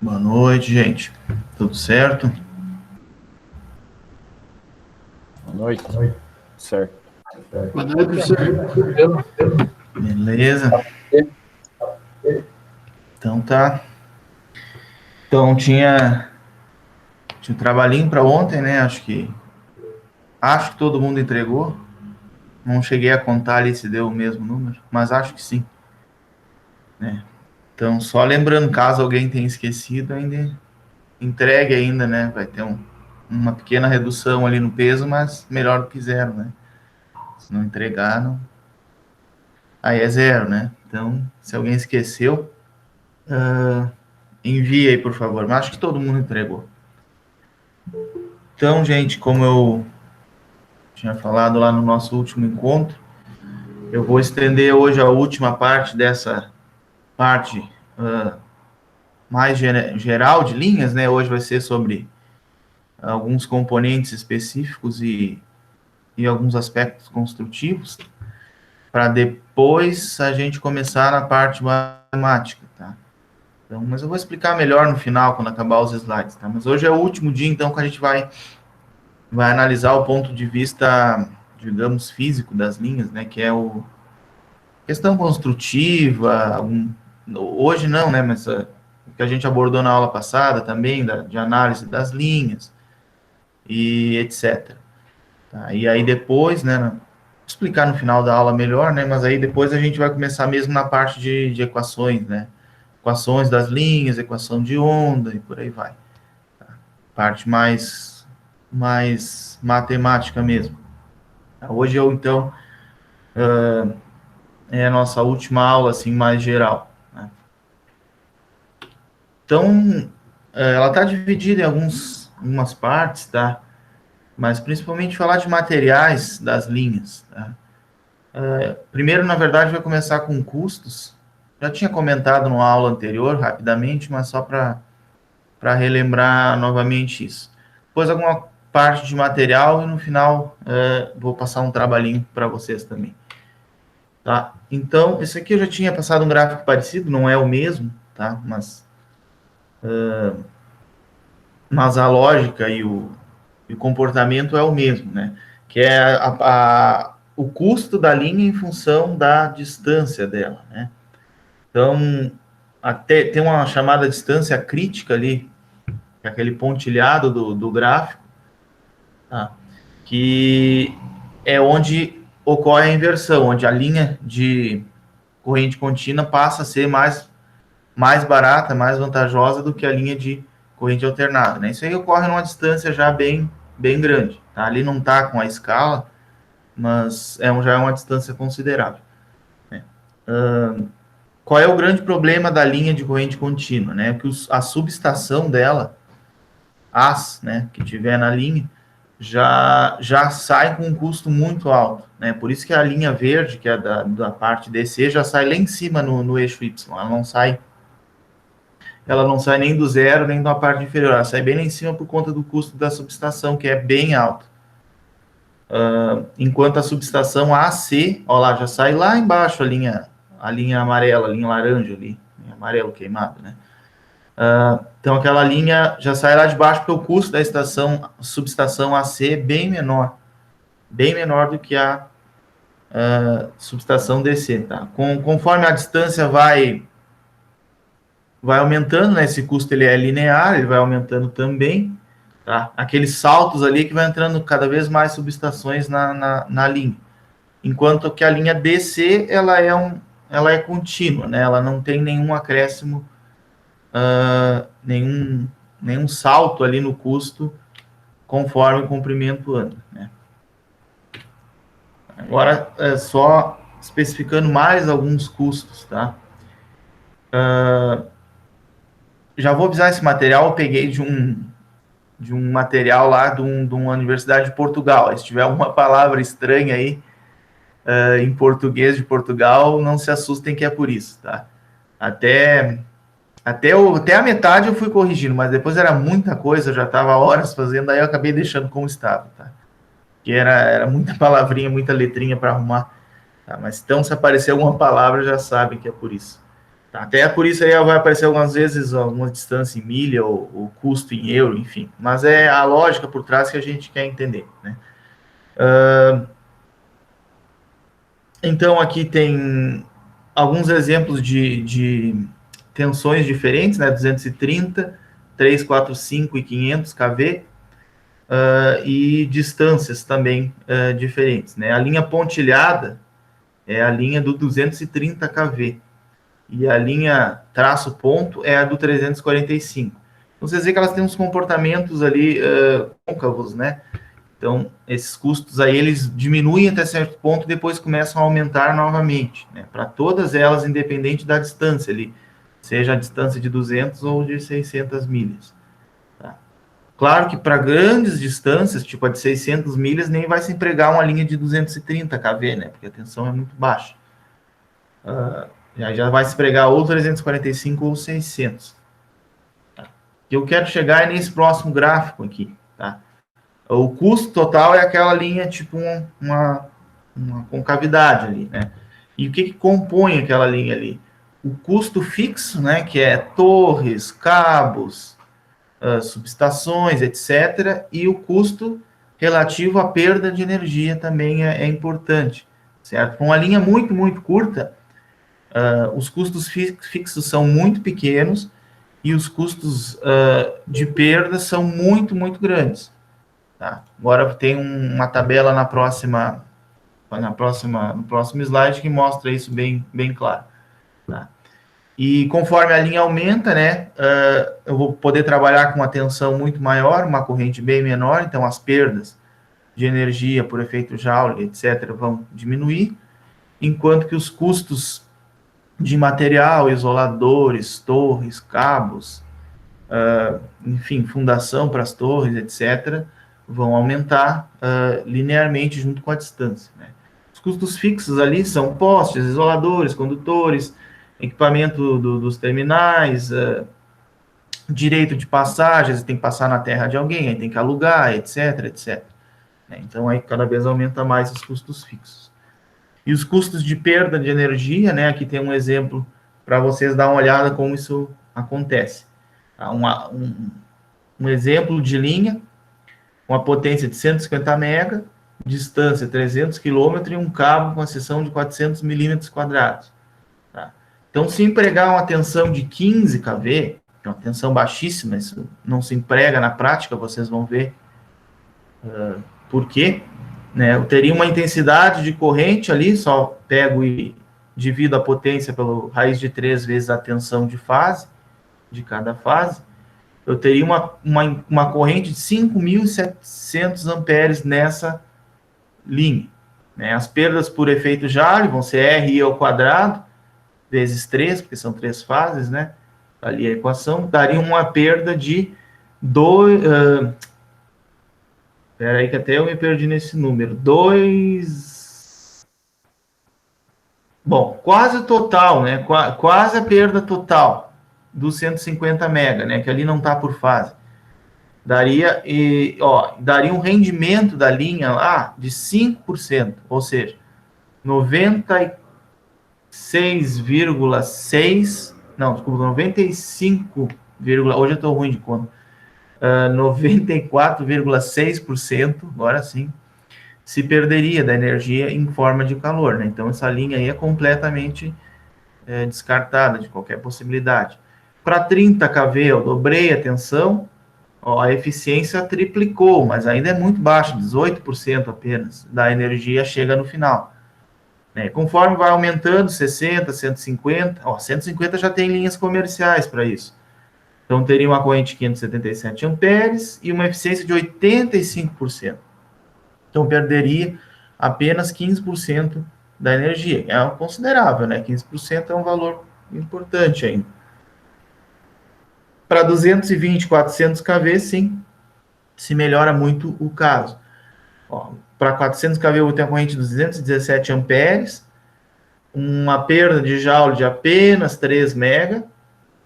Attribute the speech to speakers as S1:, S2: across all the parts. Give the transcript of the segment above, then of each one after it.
S1: Boa noite, gente. Tudo certo?
S2: Boa noite. Certo.
S3: Boa noite, professor.
S1: Beleza? Então tá. Então tinha um trabalhinho para ontem, né? Acho que todo mundo entregou. Não cheguei a contar ali se deu o mesmo número, mas acho que sim, né? Então só lembrando, caso alguém tenha esquecido, ainda entregue ainda, né? Vai ter uma pequena redução ali no peso, mas melhor do que zero, né? Se não entregar, não. Aí é zero, né? Então, se alguém esqueceu, envie aí, por favor. Mas acho que todo mundo entregou. Então, gente, como eu tinha falado lá no nosso último encontro, eu vou estender hoje a última parte dessa parte mais geral de linhas, né? Hoje vai ser sobre alguns componentes específicos e alguns aspectos construtivos, para depois a gente começar na parte matemática, tá? Então, mas eu vou explicar melhor no final, quando acabar os slides, tá? Mas hoje é o último dia, então, que a gente vai analisar o ponto de vista, digamos, físico das linhas, né? Que é o questão construtiva. Hoje não, né? Mas o que a gente abordou na aula passada também, de análise das linhas e etc. Tá? E aí depois, né? Vou explicar no final da aula melhor, né? Mas aí depois a gente vai começar mesmo na parte de equações, né? Equações das linhas, equação de onda e por aí vai. Tá? Parte mais matemática mesmo. Hoje eu, então, é a nossa última aula, assim, mais geral, né? Então, ela está dividida em algumas partes, tá? Mas principalmente falar de materiais das linhas, tá? Primeiro, na verdade, vai começar com custos. Já tinha comentado numa aula anterior, rapidamente, mas só para relembrar novamente isso. Depois, alguma parte de material e no final vou passar um trabalhinho para vocês também. Tá? Então, esse aqui eu já tinha passado um gráfico parecido, não é o mesmo, tá? Mas a lógica e o comportamento é o mesmo, né? Que é o custo da linha em função da distância dela, né? Então, até tem uma chamada distância crítica ali, que é aquele pontilhado do gráfico, tá? Que é onde ocorre a inversão, onde a linha de corrente contínua passa a ser mais barata, mais vantajosa do que a linha de corrente alternada, né? Isso aí ocorre numa distância já bem grande, tá? Ali não está com a escala, mas já é uma distância considerável, né? Qual é o grande problema da linha de corrente contínua, né? Que a subestação dela, né, que tiver na linha, já sai com um custo muito alto, né? Por isso que a linha verde, que é da parte DC, já sai lá em cima no eixo Y, ela não sai nem do zero, nem da parte inferior, ela sai bem lá em cima por conta do custo da subestação, que é bem alto. Enquanto a subestação AC, ó lá, já sai lá embaixo a linha amarela, a linha laranja ali, amarelo queimado, né? Então aquela linha já sai lá de baixo porque o custo da subestação AC é bem menor do que a subestação DC, tá? Conforme a distância vai aumentando, né? Esse custo ele é linear, ele vai aumentando também, tá? Aqueles saltos ali que vai entrando cada vez mais subestações na linha. Enquanto que a linha DC, ela é contínua, né? Ela não tem nenhum acréscimo, nenhum salto ali no custo conforme o comprimento anda, né? Agora, só especificando mais alguns custos, tá? Já vou avisar, esse material eu peguei de um material lá de uma universidade de Portugal. Se tiver alguma palavra estranha aí em português de Portugal, não se assustem que é por isso, tá? Até a metade eu fui corrigindo, mas depois era muita coisa, eu já estava horas fazendo, aí eu acabei deixando como estava, tá? Que era muita palavrinha, muita letrinha para arrumar, tá? Mas então, se aparecer alguma palavra, já sabem que é por isso. Tá? Até por isso aí vai aparecer algumas vezes alguma distância em milha ou custo em euro, enfim. Mas é a lógica por trás que a gente quer entender, né? Então, aqui tem alguns exemplos de tensões diferentes, né? 230, 345 e 500 kV, e distâncias também diferentes, né? A linha pontilhada é a linha do 230 kV, e a linha traço ponto é a do 345. Então, vocês veem que elas têm uns comportamentos ali côncavos, né? Então, esses custos aí, eles diminuem até certo ponto e depois começam a aumentar novamente, né? Para todas elas, independente da distância ali, seja a distância de 200 ou de 600 milhas. Tá? Claro que para grandes distâncias, tipo a de 600 milhas, nem vai se empregar uma linha de 230 kV, né? Porque a tensão é muito baixa. Já vai se empregar ou 345 ou 600. Tá? O que eu quero chegar é nesse próximo gráfico aqui, tá? O custo total é aquela linha, tipo uma concavidade ali, né? E o que compõe aquela linha ali? O custo fixo, né, que é torres, cabos, subestações, etc. E o custo relativo à perda de energia também é importante, certo? Com uma linha muito, muito curta, os custos fixos são muito pequenos e os custos de perda são muito, muito grandes. Tá? Agora tem uma tabela no próximo slide que mostra isso bem claro. Tá? E conforme a linha aumenta, né, eu vou poder trabalhar com uma tensão muito maior, uma corrente bem menor, então as perdas de energia por efeito Joule, etc., vão diminuir, enquanto que os custos de material, isoladores, torres, cabos, enfim, fundação para as torres, etc., vão aumentar linearmente junto com a distância. Né? Os custos fixos ali são postes, isoladores, condutores, equipamento dos terminais, direito de passagens, tem que passar na terra de alguém, aí tem que alugar, etc, etc. Né? Então, aí cada vez aumenta mais os custos fixos. E os custos de perda de energia, né? Aqui tem um exemplo para vocês dar uma olhada como isso acontece. Tá? Um exemplo de linha, uma potência de 150 MB, distância 300 km e um cabo com a seção de 400 milímetros quadrados. Tá? Então, se empregar uma tensão de 15 kV, que é uma tensão baixíssima, isso não se emprega na prática, vocês vão ver por quê. Né? Eu teria uma intensidade de corrente ali, só pego e divido a potência pelo raiz de 3 vezes a tensão de fase, de cada fase. Eu teria uma corrente de 5.700 amperes nessa linha. Né? As perdas por efeito Joule vão ser RI ao quadrado, vezes 3, porque são 3 fases, né? Ali a equação, daria uma perda de 2... Espera aí que até eu me perdi nesse número. 2... Bom, quase o total, né? Quase a perda total dos 150 mega, né, que ali não está por fase, daria um rendimento da linha lá de 5%, ou seja, 96,6, não, desculpa, 95, hoje eu estou ruim de conta, 94,6%, agora sim, se perderia da energia em forma de calor, né? Então essa linha aí é completamente descartada de qualquer possibilidade. Para 30 kV, eu dobrei a tensão, a eficiência triplicou, mas ainda é muito baixa, 18% apenas da energia chega no final. Né? Conforme vai aumentando, 60, 150, 150 já tem linhas comerciais para isso. Então, teria uma corrente de 577 amperes e uma eficiência de 85%. Então, perderia apenas 15% da energia. É considerável, né? 15% é um valor importante ainda. Para 220, 400 kV, sim, se melhora muito o caso. Para 400 kV, eu vou ter uma corrente de 217 amperes, uma perda de Joule de apenas 3 mega,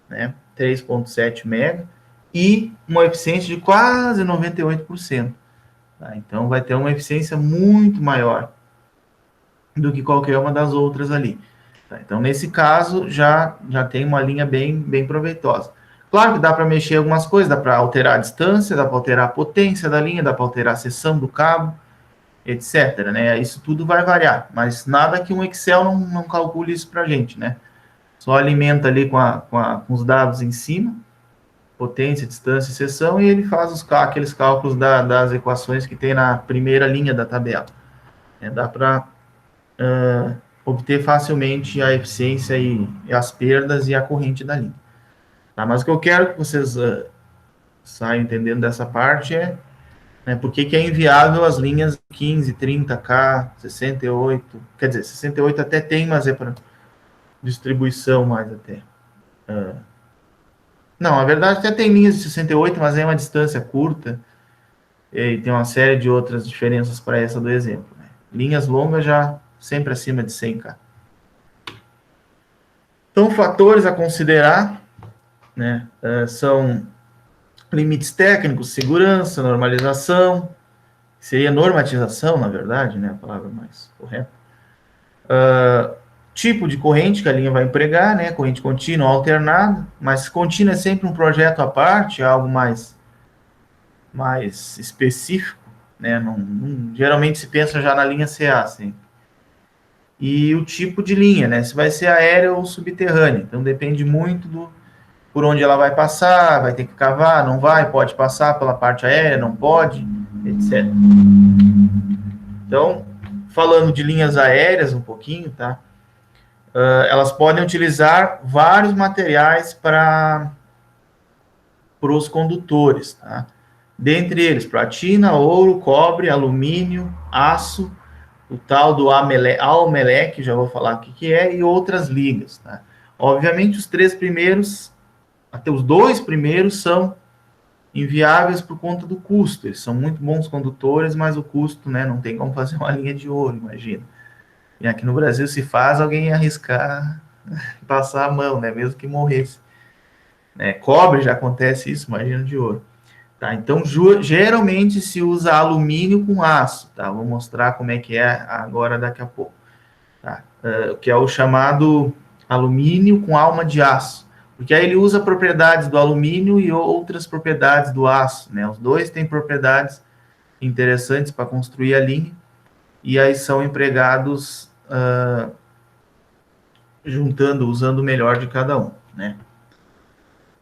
S1: né, 3,7 mega, e uma eficiência de quase 98%. Tá? Então, vai ter uma eficiência muito maior do que qualquer uma das outras ali. Tá? Então, nesse caso, já tem uma linha bem proveitosa. Claro que dá para mexer algumas coisas, dá para alterar a distância, dá para alterar a potência da linha, dá para alterar a seção do cabo, etc. Né? Isso tudo vai variar, mas nada que um Excel não calcule isso para a gente, né? Só alimenta ali com os dados em cima, potência, distância e seção, e ele faz aqueles cálculos das equações que tem na primeira linha da tabela. Dá para obter facilmente a eficiência e as perdas e a corrente da linha. Tá? Mas o que eu quero que vocês saiam entendendo dessa parte é por que é inviável as linhas 15, 30K, 68, quer dizer, 68 até tem, mas é para distribuição mais até. Não, na verdade até tem linhas de 68, mas é uma distância curta, e tem uma série de outras diferenças para essa do exemplo. Né? Linhas longas já sempre acima de 100K. Então, fatores a considerar, né, são limites técnicos, segurança, normalização, seria normatização, na verdade, né, a palavra mais correta. Tipo de corrente que a linha vai empregar, né, corrente contínua ou alternada, mas contínua é sempre um projeto à parte, algo mais específico, né, geralmente se pensa já na linha CA, assim. E o tipo de linha, né, se vai ser aérea ou subterrânea, então depende muito por onde ela vai passar, vai ter que cavar, não vai, pode passar pela parte aérea, não pode, etc. Então, falando de linhas aéreas um pouquinho, tá? Elas podem utilizar vários materiais para os condutores, tá? Dentre eles, platina, ouro, cobre, alumínio, aço, o tal do Almelec, já vou falar o que é, e outras ligas, tá? Obviamente, até os dois primeiros são inviáveis por conta do custo. Eles são muito bons condutores, mas o custo, né, não tem como fazer uma linha de ouro, imagina. E aqui no Brasil, se faz, alguém ia arriscar passar a mão, né, mesmo que morresse. Cobre já acontece isso, imagina de ouro. Tá, então, geralmente se usa alumínio com aço, tá? Vou mostrar como é que é agora daqui a pouco. Tá? Que é o chamado alumínio com alma de aço. Porque aí ele usa propriedades do alumínio e outras propriedades do aço, né? Os dois têm propriedades interessantes para construir a linha, e aí são empregados usando o melhor de cada um, né?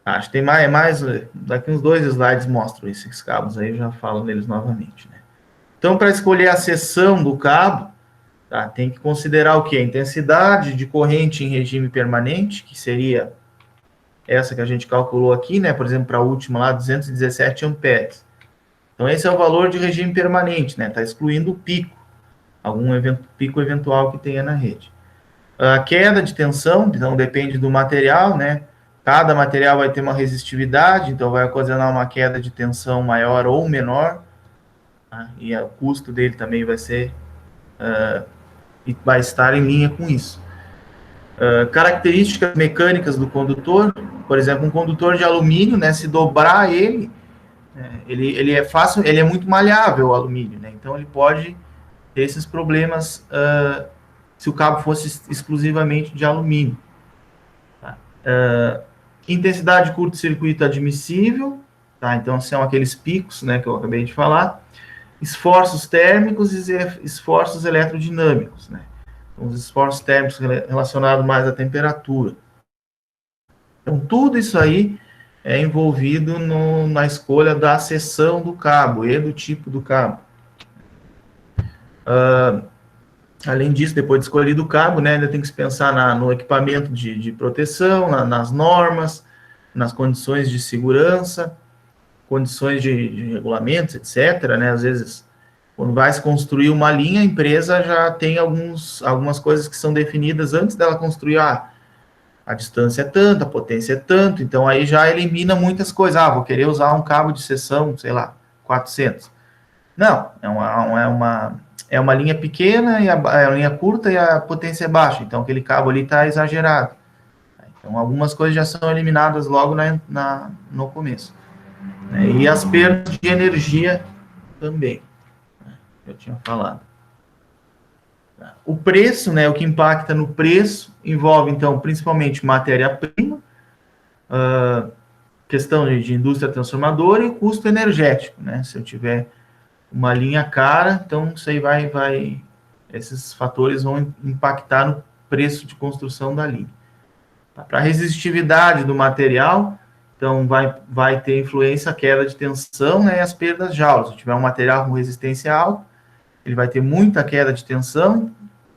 S1: Acho que tem mais, daqui uns 2 slides mostram esses cabos aí, eu já falo neles novamente, né? Então, para escolher a seção do cabo, tá, tem que considerar o quê? A intensidade de corrente em regime permanente, que seria essa que a gente calculou aqui, né? Por exemplo, para a última lá, 217 amperes. Então, esse é o valor de regime permanente, né? Está excluindo o pico, pico eventual que tenha na rede. A queda de tensão, então, depende do material, né? Cada material vai ter uma resistividade, então vai ocasionar uma queda de tensão maior ou menor, tá? E o custo dele também vai estar em linha com isso. Características mecânicas do condutor, por exemplo, um condutor de alumínio, né, se dobrar ele é fácil, ele é muito maleável, o alumínio, né, então ele pode ter esses problemas se o cabo fosse exclusivamente de alumínio. Tá? Intensidade de curto-circuito admissível, tá? Então são aqueles picos, né, que eu acabei de falar, esforços térmicos e esforços eletrodinâmicos, né? Então, os esforços térmicos relacionados mais à temperatura. Então, tudo isso aí é envolvido na escolha da seção do cabo e do tipo do cabo. Além disso, depois de escolhido o cabo, né, ainda tem que se pensar no equipamento de proteção, nas normas, nas condições de segurança, condições de regulamentos, etc., né? Às vezes, quando vai se construir uma linha, a empresa já tem algumas coisas que são definidas antes dela construir. A distância é tanto, a potência é tanto, então aí já elimina muitas coisas. Vou querer usar um cabo de seção, sei lá, 400. Não, é uma linha pequena, e a linha curta e a potência é baixa, então aquele cabo ali está exagerado. Então algumas coisas já são eliminadas logo no começo. E as perdas de energia também. Eu tinha falado. O preço, né, o que impacta no preço, envolve, então, principalmente matéria-prima, questão de indústria transformadora e custo energético, né? Se eu tiver uma linha cara, então isso aí esses fatores vão impactar no preço de construção da linha. Para a resistividade do material, então vai ter influência a queda de tensão, né, e as perdas de Joule. Se tiver um material com resistência alta, ele vai ter muita queda de tensão,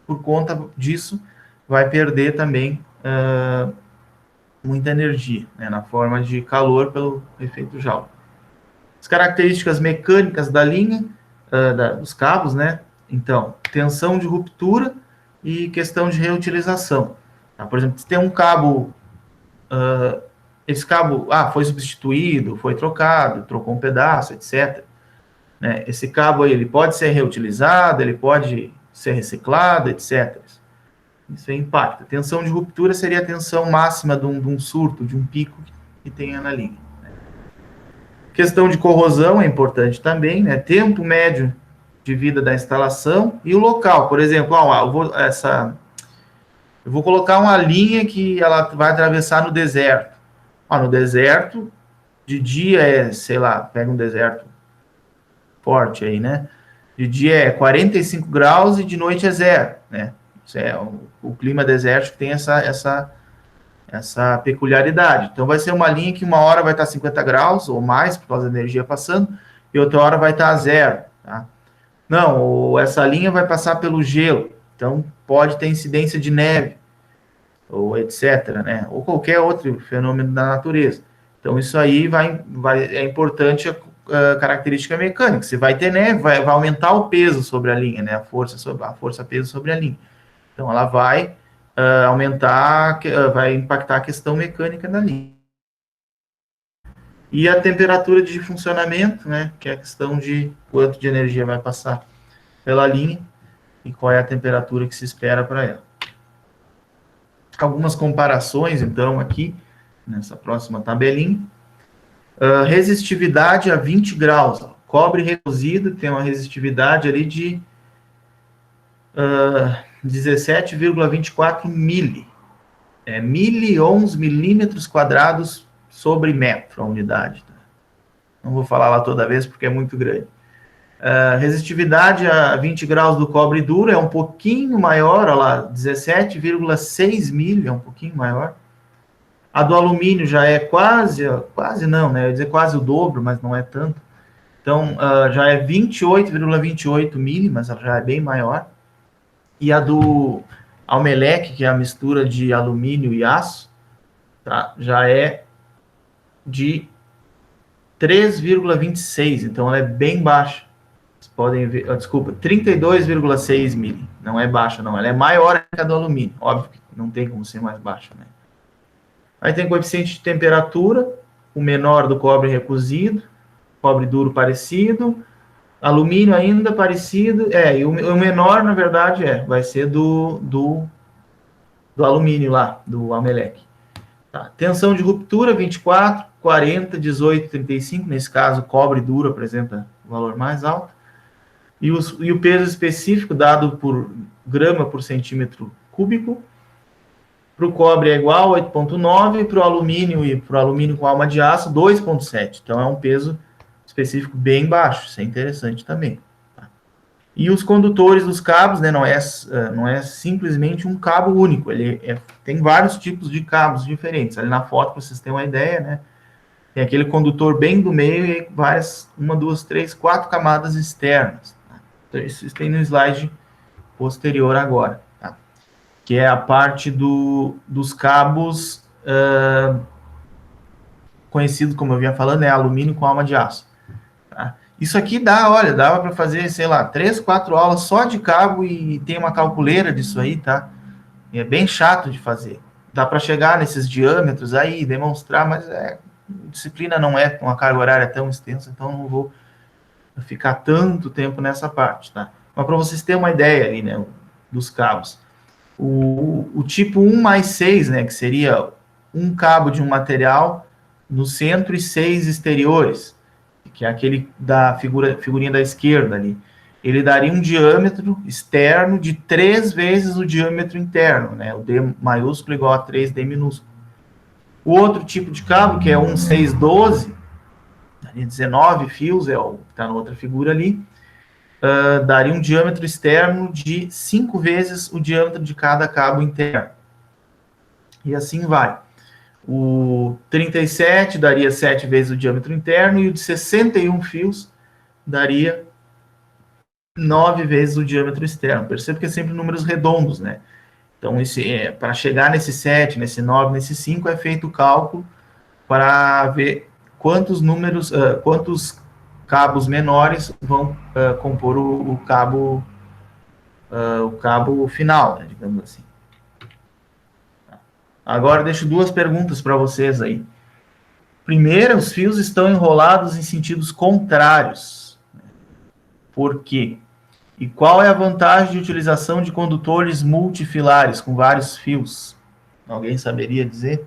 S1: por conta disso, vai perder também muita energia, né, na forma de calor pelo efeito Joule. As características mecânicas da linha, dos cabos, né? Então, tensão de ruptura e questão de reutilização. Tá? Por exemplo, se tem um cabo, esse cabo foi substituído, foi trocado, trocou um pedaço, etc. Né? Esse cabo aí, ele pode ser reutilizado, ele pode ser reciclado, etc. Isso aí impacta. Tensão de ruptura seria a tensão máxima de um surto, de um pico que tenha na linha. Questão de corrosão é importante também, né? Tempo médio de vida da instalação e o local. Por exemplo, eu vou colocar uma linha que ela vai atravessar no deserto. No deserto, de dia sei lá, pega um deserto forte aí, né? De dia é 45 graus e de noite é 0, né? Isso é o clima desértico tem essa peculiaridade. Então, vai ser uma linha que uma hora vai estar 50 graus ou mais, por causa da energia passando, e outra hora vai estar a 0. Tá? Não, ou essa linha vai passar pelo gelo, então pode ter incidência de neve, ou etc., né? Ou qualquer outro fenômeno da natureza. Então, isso aí é importante a característica mecânica. Se vai ter neve, vai aumentar o peso sobre a linha, né? A força-peso sobre a linha. Então, ela vai vai impactar a questão mecânica da linha. E a temperatura de funcionamento, né, que é a questão de quanto de energia vai passar pela linha e qual é a temperatura que se espera para ela. Algumas comparações, então, aqui, nessa próxima tabelinha. Resistividade a 20 graus. Cobre reduzido tem uma resistividade ali de 17,24 mili. 1.011 milímetros quadrados sobre metro a unidade. Tá? Não vou falar lá toda vez porque é muito grande. Resistividade a 20 graus do cobre duro é um pouquinho maior, olha lá, 17,6 mili, é um pouquinho maior. A do alumínio já é quase não, né? Eu ia dizer quase o dobro, mas não é tanto. Então, já é 28,28 mili, mas ela já é bem maior. E a do Almelec, que é a mistura de alumínio e aço, tá? Já é de 3,26, então ela é bem baixa. Vocês podem ver, desculpa, 32,6 mili. Não é baixa, não. Ela é maior que a do alumínio. Óbvio que não tem como ser mais baixa, né? Aí tem coeficiente de temperatura, o menor do cobre recozido, cobre duro parecido, alumínio ainda parecido, e o menor, na verdade, vai ser do alumínio lá, do Almelec. Tá. Tensão de ruptura, 24, 40, 18, 35, nesse caso, cobre duro apresenta o valor mais alto. E o peso específico dado por grama por centímetro cúbico. Para o cobre é igual a 8,9, para o alumínio com alma de aço, 2,7. Então, é um peso específico bem baixo, isso é interessante também. Tá? E os condutores dos cabos, né, não é simplesmente um cabo único, tem vários tipos de cabos diferentes. Ali na foto, para vocês terem uma ideia, né, tem aquele condutor bem do meio e uma, duas, três, 4 camadas externas. Tá? Então, isso tem no slide posterior agora. Tá? Que é a parte dos cabos conhecido, como eu vinha falando, alumínio com alma de aço. Tá? Isso aqui dava para fazer, sei lá, 3, 4 aulas só de cabo e tem uma calculeira disso aí, tá? E é bem chato de fazer. Dá para chegar nesses diâmetros aí, demonstrar, mas a disciplina não é uma carga horária tão extensa, então não vou ficar tanto tempo nessa parte, tá? Mas para vocês terem uma ideia ali, né, dos cabos. O tipo 1+6, né, que seria um cabo de um material no centro e 6 exteriores, que é aquele da figurinha da esquerda ali. ele daria um diâmetro externo de 3 vezes o diâmetro interno, né? O D maiúsculo igual a 3D minúsculo. O outro tipo de cabo, que é 1612, daria 19 fios, é o que está na outra figura ali, daria um diâmetro externo de 5 vezes o diâmetro de cada cabo interno. E assim vai. O 37 daria 7 vezes o diâmetro interno, e o de 61 fios daria 9 vezes o diâmetro externo. Perceba que é sempre números redondos, né? Então, para chegar nesse 7, nesse 9, nesse 5, é feito o cálculo para ver quantos números, quantos cabos menores vão compor o cabo final, né, digamos assim. Agora, deixo duas perguntas para vocês aí. Primeiro, os fios estão enrolados em sentidos contrários. Por quê? E qual é a vantagem de utilização de condutores multifilares com vários fios? Alguém saberia dizer?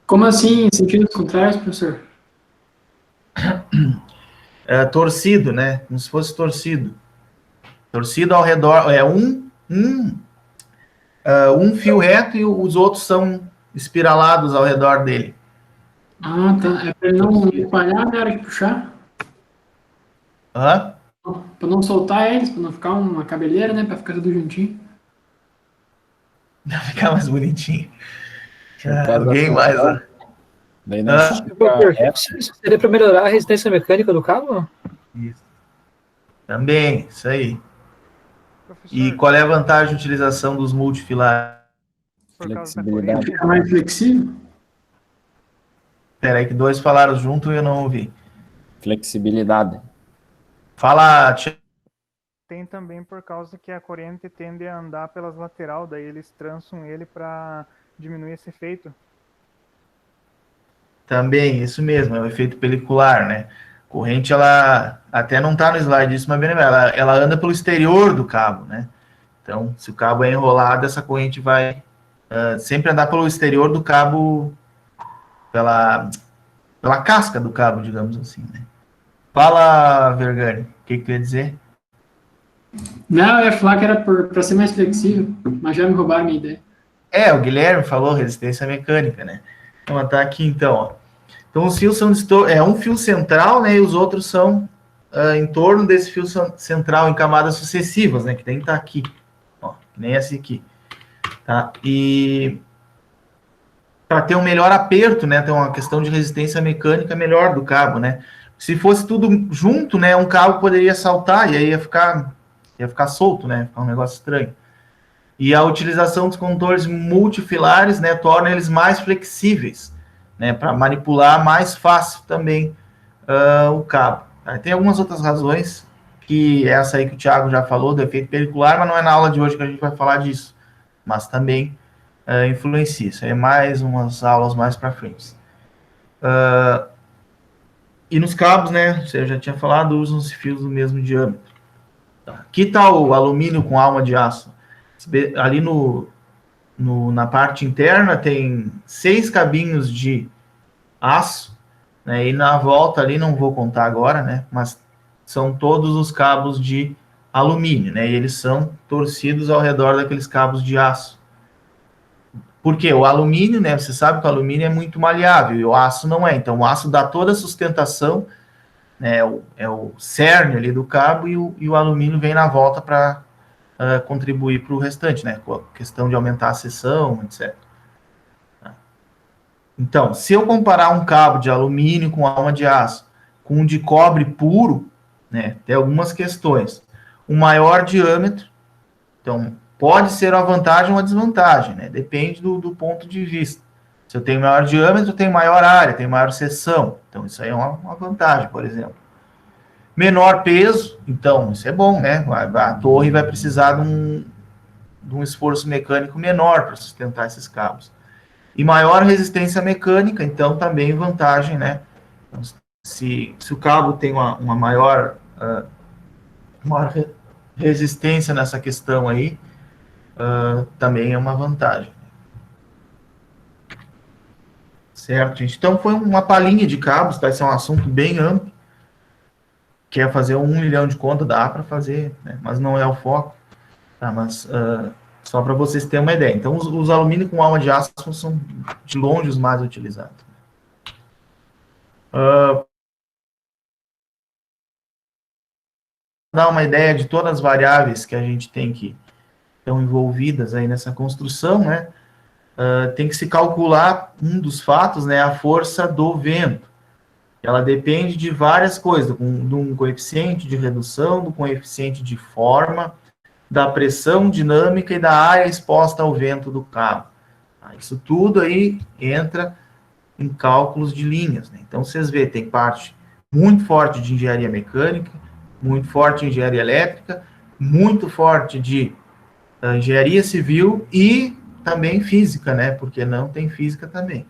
S3: Como assim, em sentidos contrários, professor?
S1: Torcido, né? Como se fosse torcido. Torcido ao redor, um fio reto e os outros são espiralados ao redor dele.
S3: Ah, tá. É para não espalhar na hora que puxar?
S1: Hã?
S3: Para não soltar eles, para não ficar uma cabeleira, né? Para ficar tudo juntinho.
S1: Vai ficar mais bonitinho.
S2: Alguém
S1: mais?
S2: Daí não
S4: Isso seria para melhorar a resistência mecânica do cabo?
S1: Isso. Também, isso aí.
S5: Professor,
S1: E qual é a vantagem de utilização dos multifilares?
S5: por causa da
S2: Flexibilidade.
S5: corrente,
S3: Fica mais flexível.
S1: Espera aí que dois falaram junto e eu não ouvi.
S2: Flexibilidade.
S1: Fala, Tia.
S5: tem também por causa que a corrente tende a andar pelas lateral, daí eles trançam ele para diminuir esse efeito.
S1: Também, isso mesmo, é o efeito pelicular, né? Corrente, ela até não está no slide isso, mas bem, ela anda pelo exterior do cabo, né? Então, se o cabo é enrolado, essa corrente vai sempre andar pelo exterior do cabo, pela casca do cabo, digamos assim, né? Fala, Vergani, o que tu ia dizer?
S3: Não, eu ia falar que era para ser mais flexível, mas já me roubaram a minha ideia.
S1: O Guilherme falou resistência mecânica, né? Vamos tá aqui então, ó. Então os fios são um fio central, né? E os outros são em torno desse fio central em camadas sucessivas, né? Que tem que estar aqui, ó, que nem esse aqui, tá? E para ter um melhor aperto, né? Tem uma questão de resistência mecânica melhor do cabo, né? Se fosse tudo junto, né? Um cabo poderia saltar e aí ia ficar solto, né? Ficar um negócio estranho. E a utilização dos condutores multifilares, né, torna eles mais flexíveis, né, para manipular mais fácil também o cabo. Tem algumas outras razões, que essa aí que o Thiago já falou, do efeito pelicular, mas não é na aula de hoje que a gente vai falar disso, mas também influencia. Isso aí é mais umas aulas mais para frente. E nos cabos, né, você já tinha falado, usam-se fios do mesmo diâmetro. Aqui está o alumínio com alma de aço. Ali na parte interna tem 6 cabinhos de aço, né, e na volta ali, não vou contar agora, né, mas são todos os cabos de alumínio, né, e eles são torcidos ao redor daqueles cabos de aço. Por quê? O alumínio, né, você sabe que o alumínio é muito maleável, e o aço não é, então o aço dá toda a sustentação, né, é o cerne ali do cabo, e o alumínio vem na volta para contribuir para o restante, né? Com a questão de aumentar a seção, etc. Então, se eu comparar um cabo de alumínio com alma de aço com um de cobre puro, né? Tem algumas questões. Um maior diâmetro, então, pode ser uma vantagem ou uma desvantagem, né? Depende do ponto de vista. Se eu tenho maior diâmetro, eu tenho maior área, tenho maior seção. Então, isso aí é uma vantagem, por exemplo. Menor peso, então, isso é bom, né? A torre vai precisar de um esforço mecânico menor para sustentar esses cabos. E maior resistência mecânica, então, também vantagem, né? Então, se o cabo tem uma maior resistência nessa questão aí, também é uma vantagem. Certo, gente? Então, foi uma palhinha de cabos, tá? Esse é um assunto bem amplo. quer fazer 1 milhão de conta, dá para fazer, né? Mas não é o foco. Tá? Mas só para vocês terem uma ideia. Então, os alumínio com alma de aço são de longe os mais utilizados. Dar uma ideia de todas as variáveis que a gente tem que estão envolvidas aí nessa construção, né? Tem que se calcular um dos fatos, né? A força do vento. Ela depende de várias coisas, de um coeficiente de redução, do coeficiente de forma, da pressão dinâmica e da área exposta ao vento do cabo. Isso tudo aí entra em cálculos de linhas, né? Então, vocês veem, tem parte muito forte de engenharia mecânica, muito forte de engenharia elétrica, muito forte de engenharia civil e também física, né? Porque não tem física também.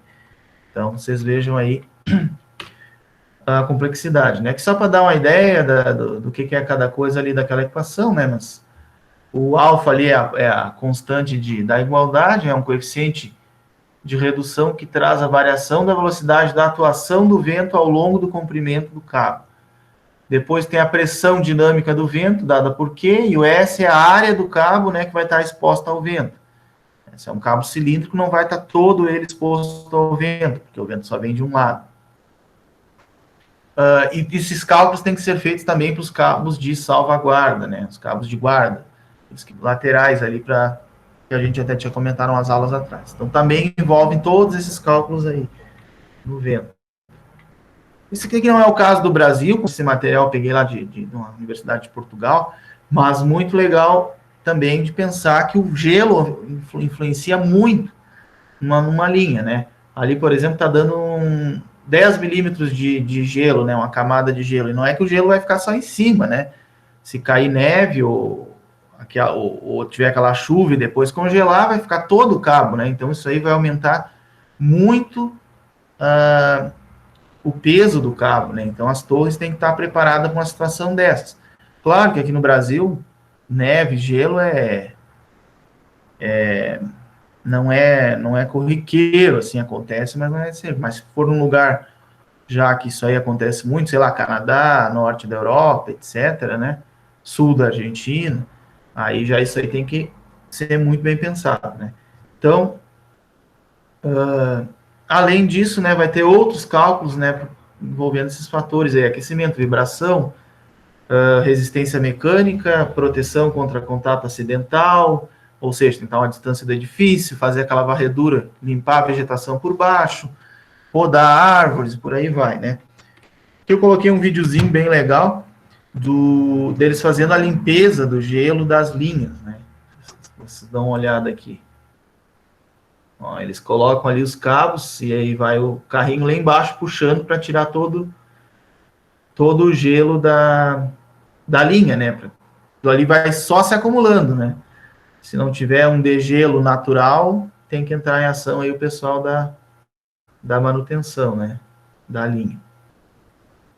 S1: Então, vocês vejam aí a complexidade, né? Que só para dar uma ideia do que é cada coisa ali daquela equação, né? Mas o alfa ali é a constante da igualdade, é um coeficiente de redução que traz a variação da velocidade da atuação do vento ao longo do comprimento do cabo. Depois tem a pressão dinâmica do vento, dada por Q, e o S é a área do cabo, né, que vai estar exposta ao vento. Esse é um cabo cilíndrico, não vai estar todo ele exposto ao vento, porque o vento só vem de um lado. E esses cálculos têm que ser feitos também para os cabos de salvaguarda, né, os cabos de guarda, os laterais ali, que a gente até tinha comentado nas aulas atrás. Então, também envolvem todos esses cálculos aí no vento. Isso aqui não é o caso do Brasil, com esse material eu peguei lá de uma universidade de Portugal, mas muito legal também de pensar que o gelo influencia muito numa linha, né? Ali, por exemplo, está dando 10 milímetros de gelo, né? Uma camada de gelo. E não é que o gelo vai ficar só em cima, né? Se cair neve ou tiver aquela chuva e depois congelar, vai ficar todo o cabo, né? Então, isso aí vai aumentar muito o peso do cabo, né? Então, as torres têm que estar preparadas para uma situação dessas. Claro que aqui no Brasil, neve, gelo não é corriqueiro, assim, acontece, mas não é sempre. Mas se for num lugar, já que isso aí acontece muito, sei lá, Canadá, norte da Europa, etc., né? Sul da Argentina, aí já isso aí tem que ser muito bem pensado, né? Então, além disso, né, vai ter outros cálculos, né, envolvendo esses fatores aí, aquecimento, vibração, resistência mecânica, proteção contra contato acidental, ou seja, tentar uma distância do edifício, fazer aquela varredura, limpar a vegetação por baixo, podar árvores, por aí vai, né? Aqui eu coloquei um videozinho bem legal deles fazendo a limpeza do gelo das linhas, né? Vocês dão uma olhada aqui. Ó, eles colocam ali os cabos e aí vai o carrinho lá embaixo puxando para tirar todo o gelo da linha, né? Aquilo ali vai só se acumulando, né? Se não tiver um degelo natural, tem que entrar em ação aí o pessoal da manutenção, né? Da linha.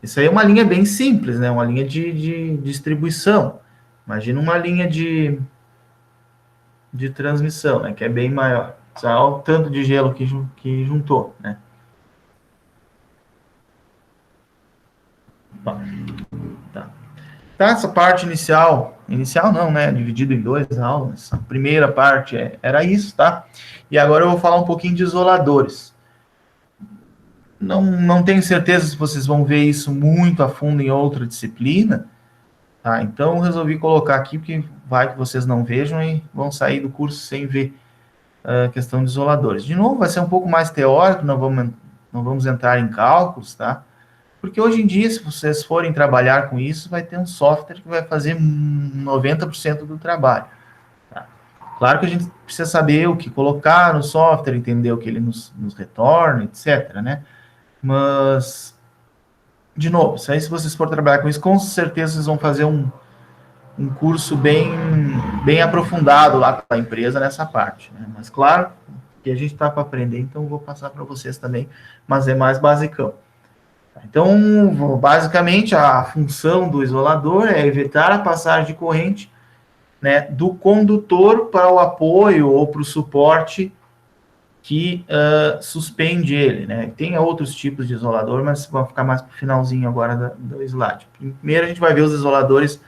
S1: Isso aí é uma linha bem simples, né? Uma linha de distribuição. Imagina uma linha de transmissão, né? Que é bem maior. Olha o tanto de gelo que juntou, né? Tá. Essa parte inicial não, né? Dividido em 2 aulas. A primeira parte era isso, tá? E agora eu vou falar um pouquinho de isoladores. Não tenho certeza se vocês vão ver isso muito a fundo em outra disciplina, tá? Então eu resolvi colocar aqui, porque vai que vocês não vejam e vão sair do curso sem ver a questão de isoladores. De novo, vai ser um pouco mais teórico, não vamos entrar em cálculos, tá? Porque hoje em dia, se vocês forem trabalhar com isso, vai ter um software que vai fazer 90% do trabalho. Tá? Claro que a gente precisa saber o que colocar no software, entender o que ele nos retorna, etc., né? Mas, de novo, se vocês forem trabalhar com isso, com certeza vocês vão fazer um curso bem aprofundado lá para a empresa nessa parte, né? Mas, claro, que a gente está para aprender, então eu vou passar para vocês também, mas é mais basicão. Então, basicamente, a função do isolador é evitar a passagem de corrente, né, do condutor para o apoio ou para o suporte que suspende ele, né? Tem outros tipos de isolador, mas vão ficar mais para o finalzinho agora do slide. Primeiro a gente vai ver os isoladores,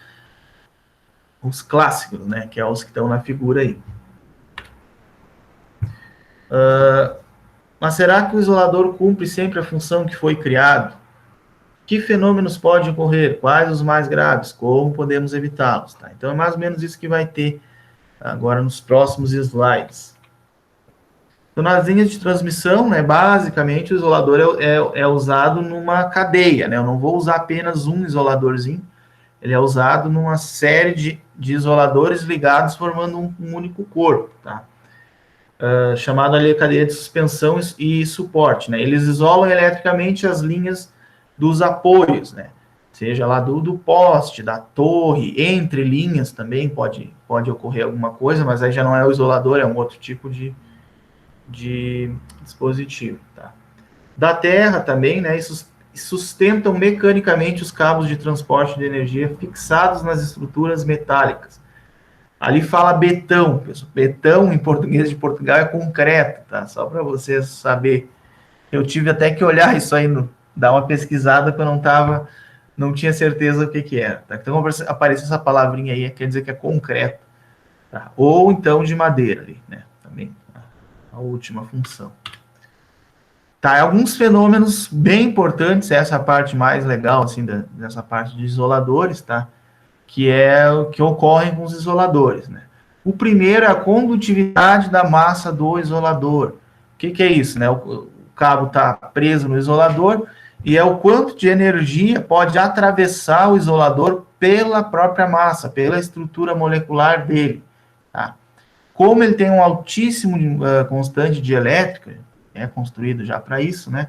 S1: os clássicos, né? Que é os que estão na figura aí. Mas será que o isolador cumpre sempre a função que foi criado? Que fenômenos podem ocorrer? Quais os mais graves? Como podemos evitá-los? Tá? Então é mais ou menos isso que vai ter agora nos próximos slides. Então, nas linhas de transmissão, né, basicamente o isolador é usado numa cadeia, né? Eu não vou usar apenas um isoladorzinho, ele é usado numa série de isoladores ligados formando um único corpo, tá? Chamado ali a cadeia de suspensão e suporte, né? Eles isolam eletricamente as linhas dos apoios, né? Seja lá do poste, da torre, entre linhas também pode ocorrer alguma coisa, mas aí já não é o isolador, é um outro tipo de dispositivo, tá? Da terra também, né? Sustentam mecanicamente os cabos de transporte de energia fixados nas estruturas metálicas. Ali fala betão, pessoal. Betão, em português de Portugal, é concreto, tá? Só para vocês saberem. Eu tive até que olhar isso aí, dar uma pesquisada, porque eu não tinha certeza o que era. Tá? Então, apareceu essa palavrinha aí, quer dizer que é concreto. Tá? Ou, então, de madeira ali, né? Também, a última função. Tá, alguns fenômenos bem importantes, essa é a parte mais legal, assim, dessa parte de isoladores, tá? Que é o que ocorre com os isoladores, né? O primeiro é a condutividade da massa do isolador. O que é isso, né? O cabo está preso no isolador e é o quanto de energia pode atravessar o isolador pela própria massa, pela estrutura molecular dele, tá? Como ele tem um altíssimo constante de elétrica, é construído já para isso, né?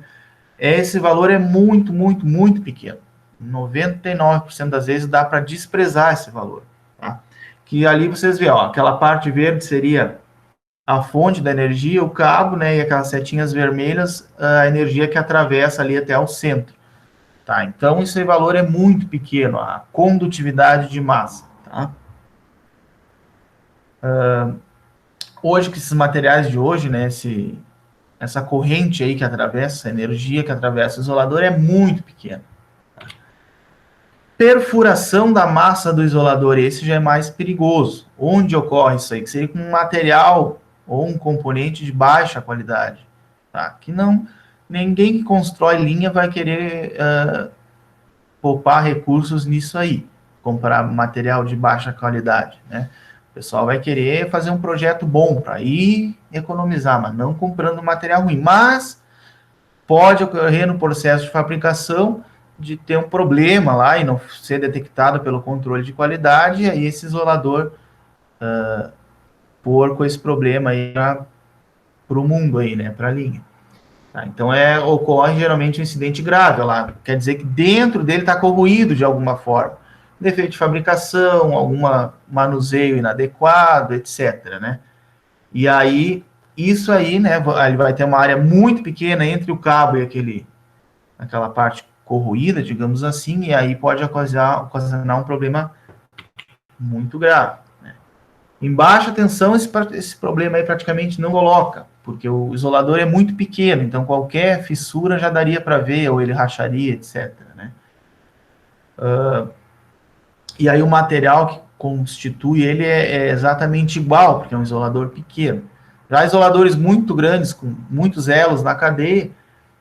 S1: Esse valor é muito, muito, muito pequeno. 99% das vezes dá para desprezar esse valor, tá? Que ali vocês veem, ó, aquela parte verde seria a fonte da energia, o cabo, né, e aquelas setinhas vermelhas, a energia que atravessa ali até o centro, tá? Então, esse valor é muito pequeno, a condutividade de massa, tá? Hoje, com esses materiais de hoje, né, essa corrente aí que atravessa, essa energia que atravessa o isolador é muito pequena. Perfuração da massa do isolador, esse já é mais perigoso. Onde ocorre isso aí? Que seria com um material ou um componente de baixa qualidade, tá? Que ninguém que constrói linha vai querer poupar recursos nisso aí, comprar material de baixa qualidade, né? O pessoal vai querer fazer um projeto bom para ir economizar, mas não comprando material ruim. Mas pode ocorrer no processo de fabricação de ter um problema lá e não ser detectado pelo controle de qualidade, e aí esse isolador pôr com esse problema aí para o mundo aí, né, para a linha. Tá? Então, ocorre geralmente um incidente grave lá, quer dizer que dentro dele está corroído de alguma forma. Defeito de fabricação, algum manuseio inadequado, etc., né? E aí, isso aí, né, ele vai ter uma área muito pequena entre o cabo e aquela parte corroída, digamos assim, e aí pode ocasionar um problema muito grave, né? Em baixa tensão, esse problema aí praticamente não coloca, porque o isolador é muito pequeno, então qualquer fissura já daria para ver, ou ele racharia, etc., né? E aí o material que constitui ele é exatamente igual, porque é um isolador pequeno. Já isoladores muito grandes, com muitos elos na cadeia,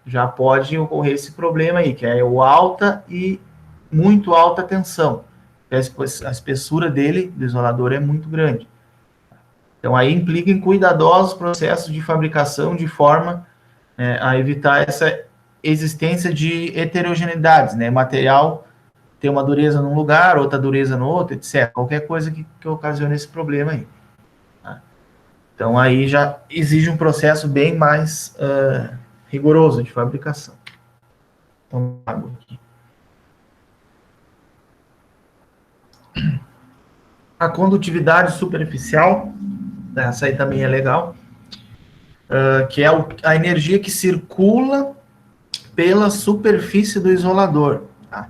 S1: já pode ocorrer esse problema aí, que é o alta e muito alta tensão. A espessura do isolador é muito grande. Então, aí implica em cuidadosos processos de fabricação de forma a evitar essa existência de heterogeneidades, né? Material ter uma dureza num lugar, outra dureza no outro, etc. Qualquer coisa que ocasione esse problema aí. Tá? Então, aí já exige um processo bem mais rigoroso de fabricação. Então, água aqui. A condutividade superficial, essa aí também é legal, que é a energia que circula pela superfície do isolador. Tá?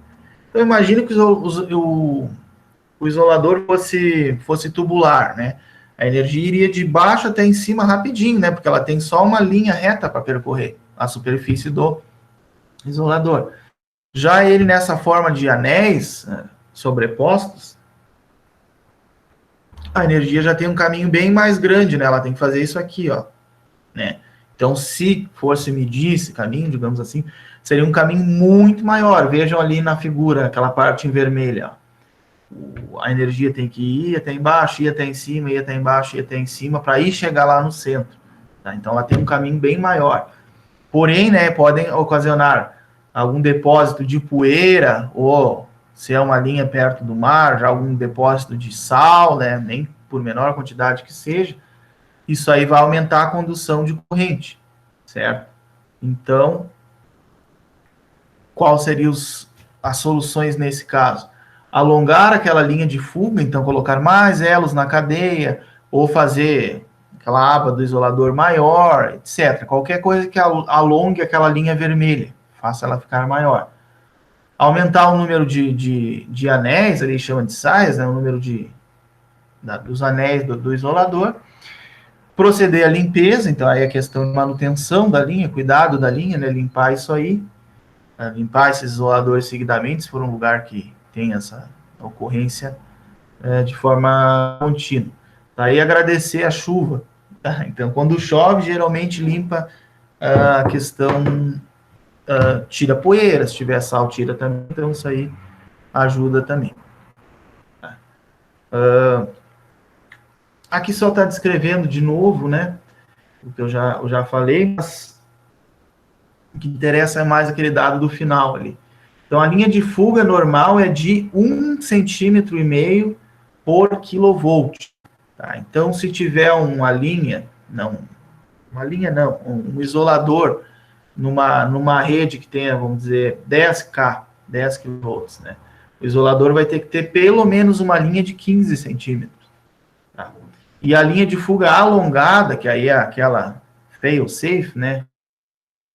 S1: Então, imagine que o isolador fosse tubular, né? a energia iria de baixo até em cima rapidinho, né? Porque ela tem só uma linha reta para percorrer a superfície do isolador. Já ele nessa forma de anéis sobrepostos, a energia já tem um caminho bem mais grande, né? Ela tem que fazer isso aqui, ó, né? Então, se fosse medir esse caminho, digamos assim, seria um caminho muito maior. Vejam ali na figura, aquela parte em vermelho, ó. A energia tem que ir até embaixo, ir até em cima, ir até embaixo, ir até em cima, para ir chegar lá no centro. Tá? Então, ela tem um caminho bem maior. Porém, né, podem ocasionar algum depósito de poeira, ou se é uma linha perto do mar, já algum depósito de sal, né, nem por menor quantidade que seja, isso aí vai aumentar a condução de corrente, certo? Então, quais seriam as soluções nesse caso? Alongar aquela linha de fuga, então colocar mais elos na cadeia, ou fazer aquela aba do isolador maior, etc. Qualquer coisa que alongue aquela linha vermelha, faça ela ficar maior. Aumentar o número de anéis, ali chama de sais, né, o número dos anéis do isolador. Proceder à limpeza, então aí a questão de manutenção da linha, cuidado da linha, né, limpar isso aí, limpar esses isoladores seguidamente, se for um lugar que tem essa ocorrência de forma contínua. Daí agradecer a chuva. Tá? Então, quando chove, geralmente limpa a questão, tira poeira, se tiver sal, tira também, então isso aí ajuda também. Tá? Aqui só está descrevendo de novo, né, o que eu já falei, mas o que interessa é mais aquele dado do final ali. Então, a linha de fuga normal é de 1,5 cm por quilovolt. Tá? Então, se tiver um isolador numa rede que tenha, vamos dizer, 10 kV, né? O isolador vai ter que ter pelo menos uma linha de 15 centímetros. Tá? E a linha de fuga alongada, que aí é aquela fail-safe, né?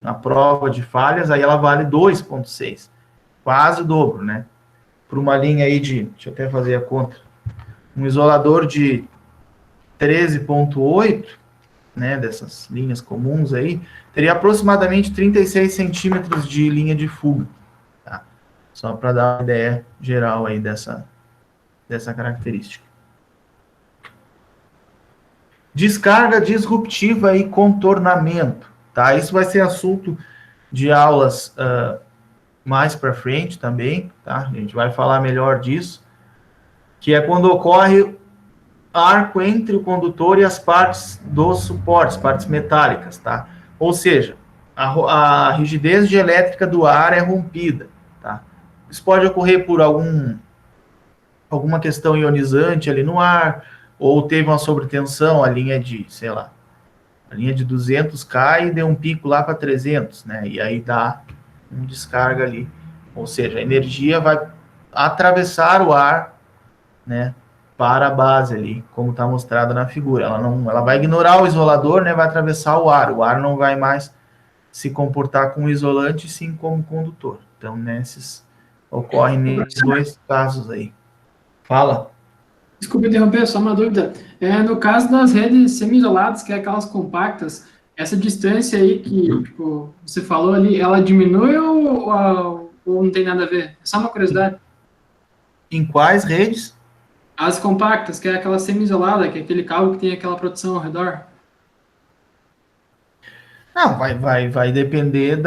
S1: Na prova de falhas, aí ela vale 2,6. Quase o dobro, né? Por uma linha aí deixa eu até fazer a conta, um isolador de 13,8, né, dessas linhas comuns aí, teria aproximadamente 36 centímetros de linha de fuga, tá? Só para dar uma ideia geral aí dessa característica. Descarga disruptiva e contornamento, tá? Isso vai ser assunto de aulas mais para frente também, tá? A gente vai falar melhor disso, que é quando ocorre arco entre o condutor e as partes dos suportes, partes metálicas, tá? Ou seja, a rigidez dielétrica do ar é rompida, tá? Isso pode ocorrer por alguma questão ionizante ali no ar, ou teve uma sobretensão, a linha de 200 cai e deu um pico lá para 300, né? E aí dá uma descarga ali. Ou seja, a energia vai atravessar o ar, né, para a base ali, como está mostrado na figura. Ela vai ignorar o isolador, né, vai atravessar o ar não vai mais se comportar como isolante, sim como condutor. Então, ocorre nesses dois casos aí. Fala.
S3: Desculpa interromper, só uma dúvida. No caso das redes semi-isoladas, que é aquelas compactas, essa distância aí que tipo, você falou ali, ela diminui ou não tem nada a ver? É só uma curiosidade.
S1: Em quais redes?
S3: As compactas, que é aquela semi-isolada, que é aquele cabo que tem aquela proteção ao redor.
S1: Não, vai depender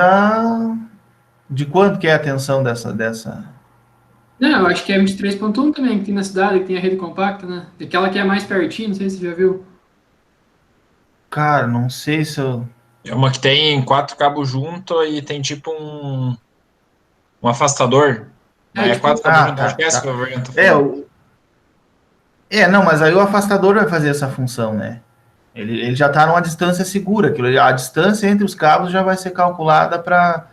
S1: de quanto que é a tensão dessa...
S3: Não, eu acho que é 23.1 também, que tem na cidade, que tem a rede compacta, né? Aquela que é mais pertinho, não sei se você já viu.
S1: Cara, não sei se eu...
S2: É uma que tem 4 cabos junto e tem tipo um afastador. Mas é 4 cabos juntos, acho que é essa que eu tô falando.
S1: Não, mas aí o afastador vai fazer essa função, né? Ele já está numa distância segura. A distância entre os cabos já vai ser calculada para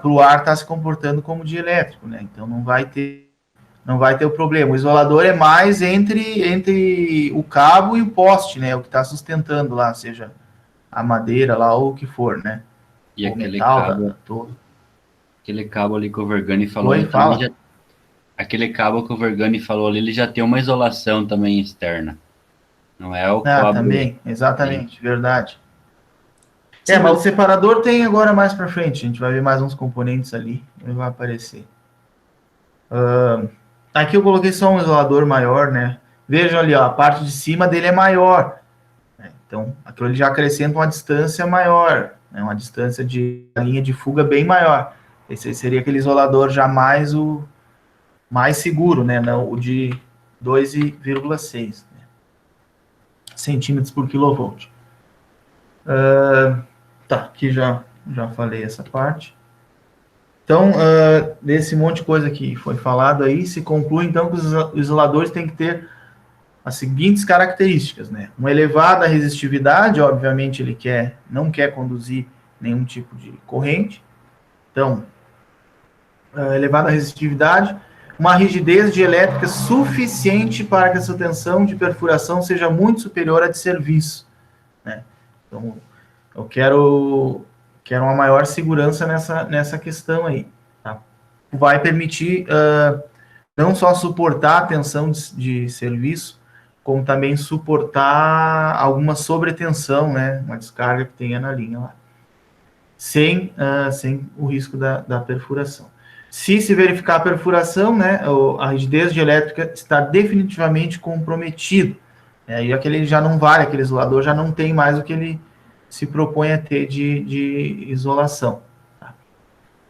S1: o ar estar se comportando como dielétrico, né? Então não vai ter o problema. O isolador é mais entre o cabo e o poste, né? O que está sustentando lá, seja a madeira lá ou o que for, né?
S6: E
S1: o
S6: aquele
S1: metal,
S6: cabo,
S1: todo.
S6: aquele cabo ali que o Vergani falou.
S1: Oi, fala.
S6: Aquele cabo que o Vergani falou ali, ele já tem uma isolação também externa. Não é o cabo.
S1: Também, exatamente, verdade. Mas o separador tem agora mais para frente, a gente vai ver mais uns componentes ali, ele vai aparecer. Aqui eu coloquei só um isolador maior, né? Vejam ali, ó, a parte de cima dele é maior. Então, aquilo ele já acrescenta uma distância maior, né? Uma distância de linha de fuga bem maior. Esse seria aquele isolador já mais seguro, né? Não, o de 2,6 centímetros por quilovolt. Aqui já falei essa parte. Então, desse monte de coisa que foi falado aí, se conclui, então, que os isoladores têm que ter as seguintes características, né? Uma elevada resistividade, obviamente, ele não quer conduzir nenhum tipo de corrente. Então, elevada resistividade, uma rigidez dielétrica suficiente para que essa tensão de perfuração seja muito superior à de serviço, né? Então, eu quero uma maior segurança nessa questão aí, tá? Vai permitir não só suportar a tensão de serviço, como também suportar alguma sobretensão, né? Uma descarga que tenha na linha lá, sem o risco da perfuração. Se verificar a perfuração, né, a rigidez dielétrica está definitivamente comprometido. Aí aquele já não vale, aquele isolador já não tem mais o que ele se propõe a ter de isolação. Tá?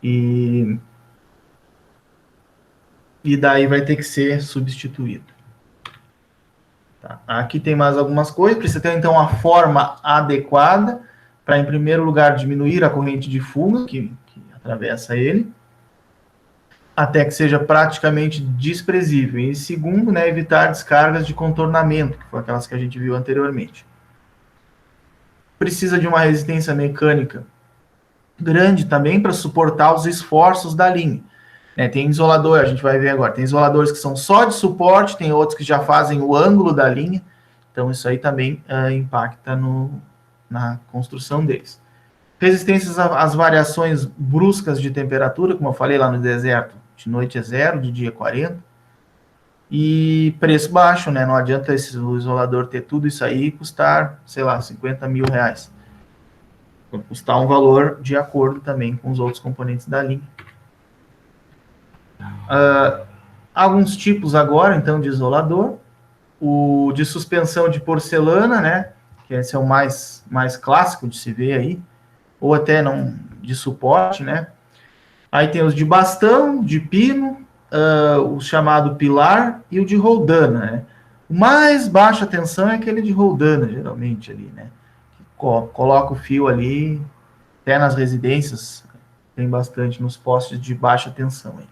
S1: E daí vai ter que ser substituído. Tá? Aqui tem mais algumas coisas. Precisa ter, então, a forma adequada para, em primeiro lugar, diminuir a corrente de fuga que atravessa ele, até que seja praticamente desprezível. E, segundo, né, evitar descargas de contornamento, que foram aquelas que a gente viu anteriormente. Precisa de uma resistência mecânica grande também para suportar os esforços da linha. Tem isolador, a gente vai ver agora, tem isoladores que são só de suporte, tem outros que já fazem o ângulo da linha, então isso aí também impacta na construção deles. Resistências às variações bruscas de temperatura, como eu falei lá no deserto, de noite é 0, de dia 40, e preço baixo, né? Não adianta o isolador ter tudo isso aí e custar, sei lá, 50 mil reais. Vai custar um valor de acordo também com os outros componentes da linha. Alguns tipos agora, então, de isolador. O de suspensão de porcelana, né? Que esse é o mais clássico de se ver aí. Ou até não de suporte, né? Aí tem os de bastão, de pino, o chamado pilar e o de roldana, né? O mais baixa tensão é aquele de roldana, geralmente, ali, né? Coloca o fio ali, até nas residências, tem bastante nos postes de baixa tensão. Aí.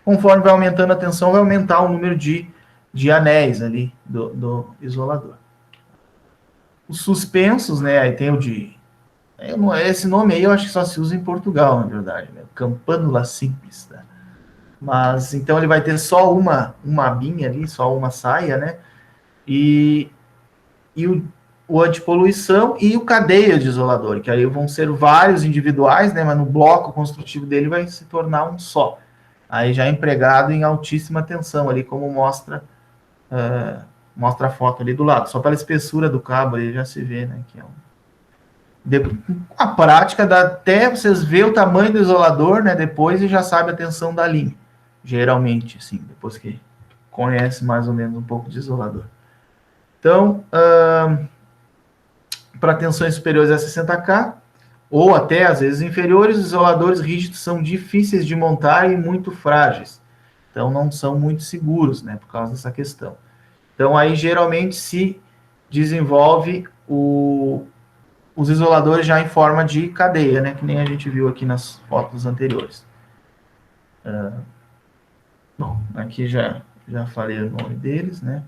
S1: Conforme vai aumentando a tensão, vai aumentar o número de anéis ali do isolador. Os suspensos, né? Aí tem o de... Esse nome aí eu acho que só se usa em Portugal, na verdade, né? Campânula simples, tá? Mas, então, ele vai ter só uma abinha ali, só uma saia, né? E o antipoluição e o cadeia de isolador, que aí vão ser vários individuais, né? Mas no bloco construtivo dele vai se tornar um só. Aí já empregado em altíssima tensão, ali como mostra a foto ali do lado. Só pela espessura do cabo aí já se vê, né? Que é a prática dá até vocês ver o tamanho do isolador, né, depois e já sabe a tensão da linha, geralmente, assim, depois que conhece mais ou menos um pouco de isolador. Então, para tensões superiores a 60K, ou até às vezes inferiores, os isoladores rígidos são difíceis de montar e muito frágeis, então não são muito seguros, né, por causa dessa questão. Então, aí geralmente se desenvolve os isoladores já em forma de cadeia, né? Que nem a gente viu aqui nas fotos anteriores. Bom, aqui já falei o nome deles, né?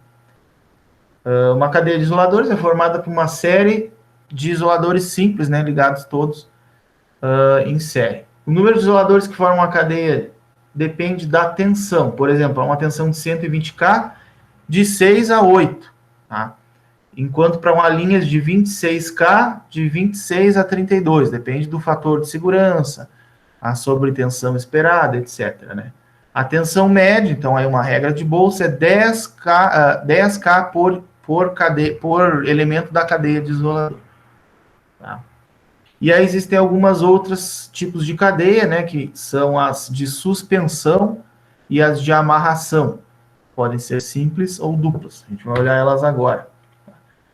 S1: Uma cadeia de isoladores é formada por uma série de isoladores simples, né? Ligados todos em série. O número de isoladores que formam a cadeia depende da tensão. Por exemplo, uma tensão de 120K, de 6 a 8, tá? Enquanto para uma linha de 26K, de 26 a 32, depende do fator de segurança, a sobretensão esperada, etc. Né? A tensão média, então, aí uma regra de bolsa, é 10K por por elemento da cadeia de isolador. Tá? E aí existem algumas outros tipos de cadeia, né, que são as de suspensão e as de amarração. Podem ser simples ou duplas. A gente vai olhar elas agora.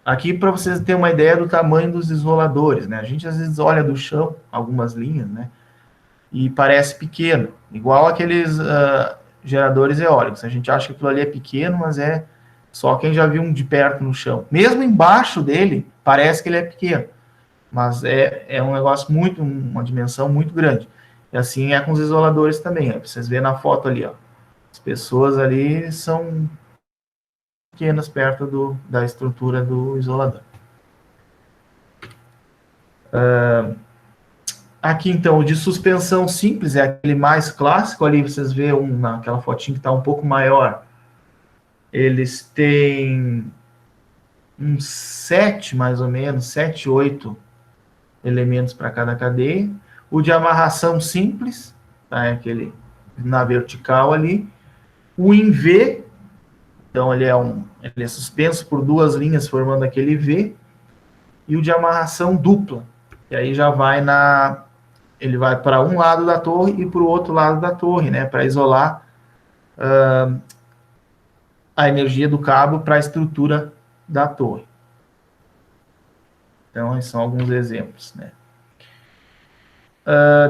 S1: Aqui, para vocês terem uma ideia do tamanho dos isoladores, né? A gente às vezes olha do chão algumas linhas, né? E parece pequeno, igual aqueles geradores eólicos. A gente acha que aquilo ali é pequeno, mas é só quem já viu um de perto no chão. Mesmo embaixo dele, parece que ele é pequeno, mas é um negócio uma dimensão muito grande. E assim é com os isoladores também. Vocês verem na foto ali, ó. As pessoas ali são pequenas perto da estrutura do isolador. Aqui, então, o de suspensão simples é aquele mais clássico. Ali vocês veem naquela fotinha que está um pouco maior. Eles têm uns 7, mais ou menos, 7, 8 elementos para cada cadeia. O de amarração simples, tá? É aquele na vertical ali. O em V, então ele é suspenso por 2 linhas formando aquele V. E o de amarração dupla, e aí já vai ele vai para um lado da torre e para o outro lado da torre, né, para isolar a energia do cabo para a estrutura da torre. Então, esses são alguns exemplos, né.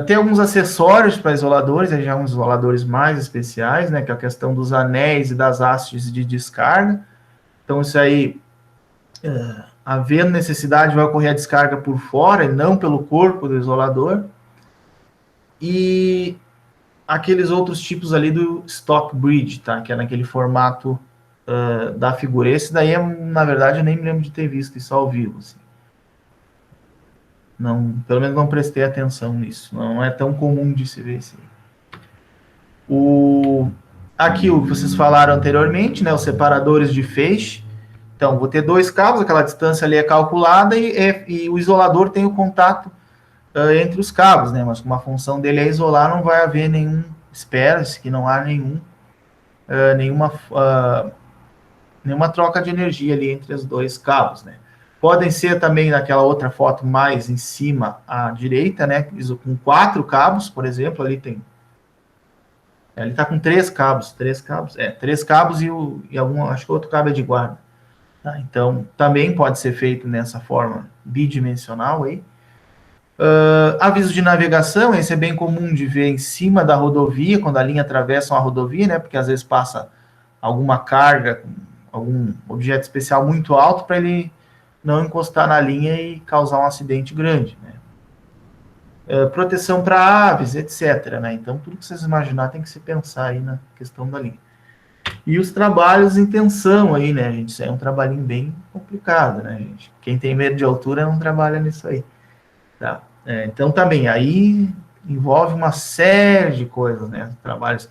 S1: Tem alguns acessórios para isoladores, já uns isoladores mais especiais, né, que é a questão dos anéis e das hastes de descarga. Então, isso aí, havendo necessidade, vai ocorrer a descarga por fora e não pelo corpo do isolador. E aqueles outros tipos ali do stock bridge, tá? Que é naquele formato da figura. Esse daí, na verdade, eu nem me lembro de ter visto isso ao vivo. Assim. Não, pelo menos não prestei atenção nisso. Não é tão comum de se ver isso aí. Aqui o que vocês falaram anteriormente, né? Os separadores de feixe. Então, vou ter 2 cabos, aquela distância ali é calculada e o isolador tem o contato entre os cabos, né? Mas como a função dele é isolar, não vai haver espera-se que não há nenhuma troca de energia ali entre os 2 cabos, né? Podem ser também naquela outra foto mais em cima à direita, né? Com 4 cabos, por exemplo, ali tem... Ele está com 3 cabos, 3 cabos e acho que outro cabo é de guarda. Tá? Então, também pode ser feito nessa forma bidimensional aí. Aviso de navegação, esse é bem comum de ver em cima da rodovia, quando a linha atravessa uma rodovia, né? Porque às vezes passa alguma carga, algum objeto especial muito alto para ele não encostar na linha e causar um acidente grande, né? Proteção para aves, etc. Né? Então, tudo que vocês imaginar tem que se pensar aí na questão da linha. E os trabalhos em tensão aí, né, gente? Isso aí é um trabalhinho bem complicado, né, gente? Quem tem medo de altura não trabalha nisso aí. Tá? Então, também, aí envolve uma série de coisas, né? Trabalhos.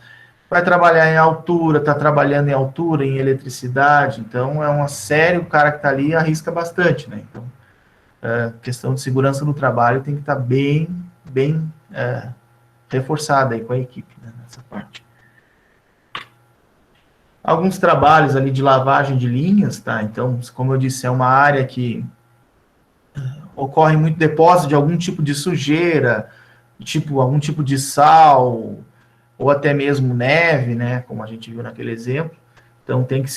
S1: Vai trabalhar em altura, está trabalhando em altura, em eletricidade, então é uma série, o cara que está ali arrisca bastante, né? Então, questão de segurança do trabalho tem que estar bem reforçada aí com a equipe, né, nessa parte. Alguns trabalhos ali de lavagem de linhas, tá? Então, como eu disse, é uma área que ocorre muito depósito de algum tipo de sujeira, algum tipo de sal, ou até mesmo neve, né? Como a gente viu naquele exemplo. Então, tem que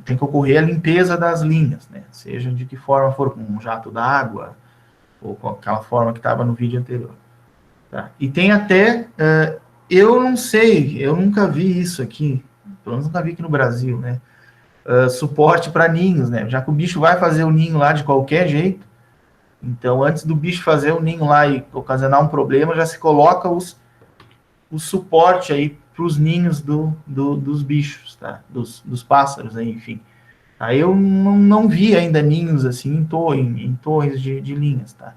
S1: tem que ocorrer a limpeza das linhas, né? Seja de que forma for, com um jato d'água, ou com aquela forma que estava no vídeo anterior. Tá? E tem até, eu não sei, eu nunca vi isso aqui, pelo menos nunca vi aqui no Brasil, né? Suporte para ninhos, né? Já que o bicho vai fazer o ninho lá de qualquer jeito, então antes do bicho fazer o ninho lá e ocasionar um problema, já se coloca o suporte aí para os ninhos dos bichos, tá? Dos pássaros, aí, enfim. Aí eu não vi ainda ninhos assim em torres de linhas, tá?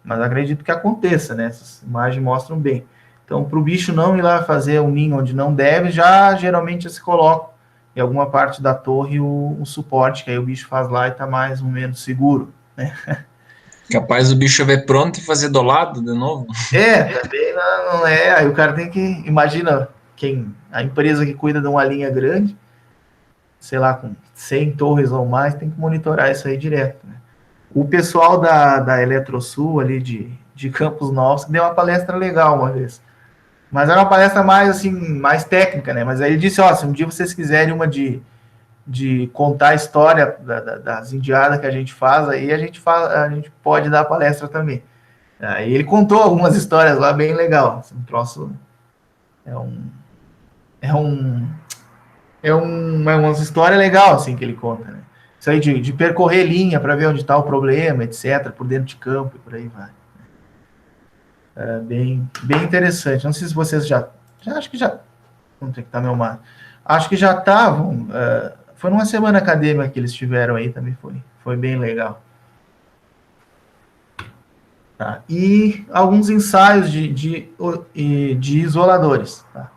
S1: Mas acredito que aconteça, né? Essas imagens mostram bem. Então, para o bicho não ir lá fazer um ninho onde não deve, geralmente se coloca em alguma parte da torre o suporte, que aí o bicho faz lá e está mais ou menos seguro, né?
S2: Capaz o bicho ver pronto e fazer do lado de novo.
S1: Também não é. Aí o cara tem que... Imagina a empresa que cuida de uma linha grande, sei lá, com 100 torres ou mais, tem que monitorar isso aí direto, né? O pessoal da Eletrosul, ali de Campos Novos, deu uma palestra legal uma vez. Mas era uma palestra mais, assim, mais técnica, né? Mas aí ele disse, se um dia vocês quiserem uma de contar a história das indiadas que a gente faz, aí a gente pode dar palestra também. Aí ele contou algumas histórias lá bem legal. Um troço é uma história legal, assim, que ele conta, né? Isso aí de percorrer linha para ver onde está o problema, etc., por dentro de campo e por aí vai. É bem interessante. Não sei se vocês acho que já, não tem que estar meu mar. Acho que já estavam, foi numa semana acadêmica que eles tiveram aí, também foi bem legal. Tá. E alguns ensaios de isoladores, tá?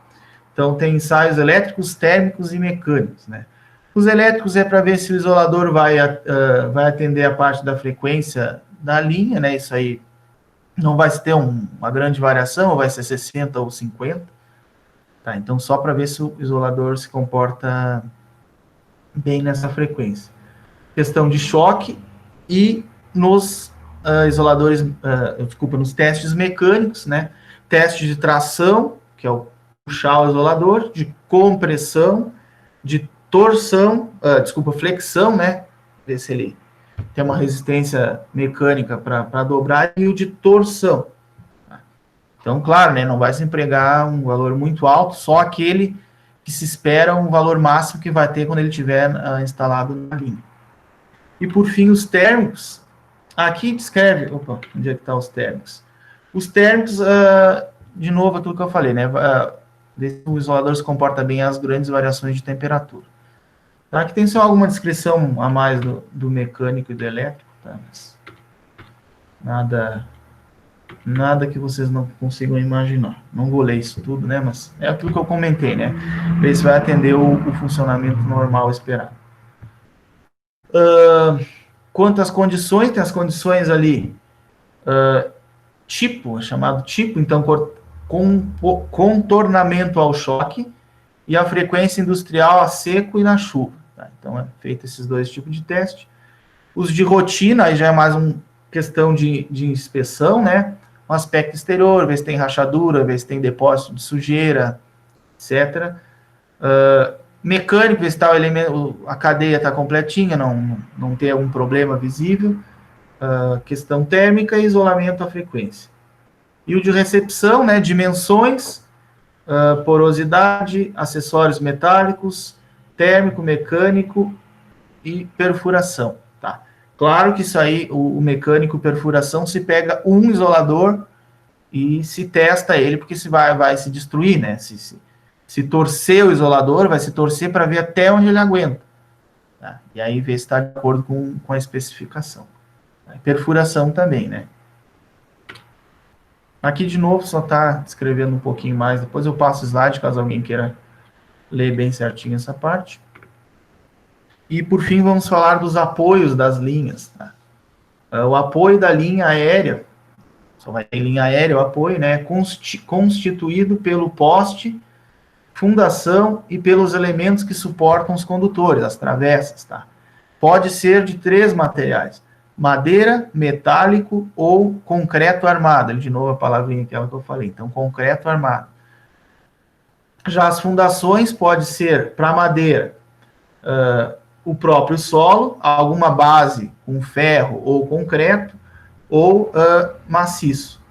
S1: Então, tem ensaios elétricos, térmicos e mecânicos, né? Os elétricos é para ver se o isolador vai atender a parte da frequência da linha, né? Isso aí não vai ter uma grande variação, ou vai ser 60 ou 50. Tá? Então, só para ver se o isolador se comporta bem nessa frequência. Questão de choque e nos isoladores, nos testes mecânicos, né? Teste de tração, que é o puxar o isolador, de compressão, de torção, flexão, né? Ver se ele tem uma resistência mecânica para dobrar, e o de torção. Então, claro, né, não vai se empregar um valor muito alto, só aquele que se espera um valor máximo que vai ter quando ele estiver instalado na linha. E, por fim, os térmicos. Aqui descreve... Opa, onde é que estão os térmicos? Os térmicos, de novo, aquilo que eu falei, né? O isolador se comporta bem às grandes variações de temperatura. Tá? Aqui tem só alguma descrição a mais do mecânico e do elétrico, tá? Mas nada que vocês não consigam imaginar. Não vou ler isso tudo, né? Mas é aquilo que eu comentei, né? Ver se vai atender o funcionamento normal esperado. Quanto às condições, tem as condições ali, tipo, chamado tipo, então, contornamento ao choque e a frequência industrial a seco e na chuva. Tá? Então, é feito esses dois tipos de teste. Os de rotina, aí já é mais uma questão de inspeção, né? Um aspecto exterior, ver se tem rachadura, ver se tem depósito de sujeira, etc. Mecânico, ver se a cadeia está completinha, não tem algum problema visível. Questão térmica e isolamento à frequência. E o de recepção, né? Dimensões, porosidade, acessórios metálicos, térmico, mecânico e perfuração. Tá? Claro que isso aí, o mecânico, perfuração, se pega um isolador e se testa ele, porque se vai se destruir, né? Se torcer o isolador, vai se torcer para ver até onde ele aguenta. Tá? E aí ver se está de acordo com a especificação. Perfuração também, né? Aqui, de novo, só está descrevendo um pouquinho mais. Depois eu passo o slide, caso alguém queira ler bem certinho essa parte. E, por fim, vamos falar dos apoios das linhas. Tá? O apoio da linha aérea, só vai ter linha aérea, o apoio, né? Constituído pelo poste, fundação e pelos elementos que suportam os condutores, as travessas. Tá? Pode ser de 3 materiais: madeira, metálico ou concreto armado. De novo, a palavrinha aquela que eu falei. Então, concreto armado. Já as fundações pode ser para madeira, o próprio solo, alguma base com ferro ou concreto, ou maciço.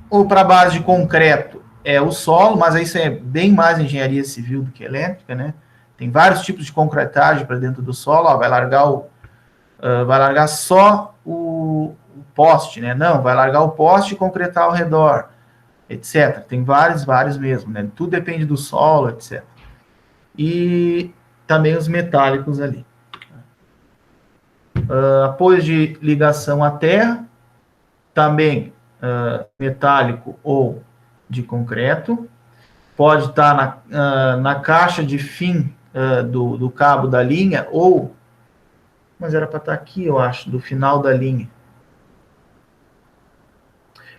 S1: Ou para base de concreto é o solo, mas isso é bem mais engenharia civil do que elétrica, né? Tem vários tipos de concretagem para dentro do solo. Vai largar só o poste, né? Não, vai largar o poste e concretar ao redor, etc. Tem vários mesmo, né? Tudo depende do solo, etc. E também os metálicos ali. Apoios de ligação à terra, também metálico ou de concreto. Pode estar na caixa de fim do cabo da linha, mas era para estar aqui, eu acho, do final da linha.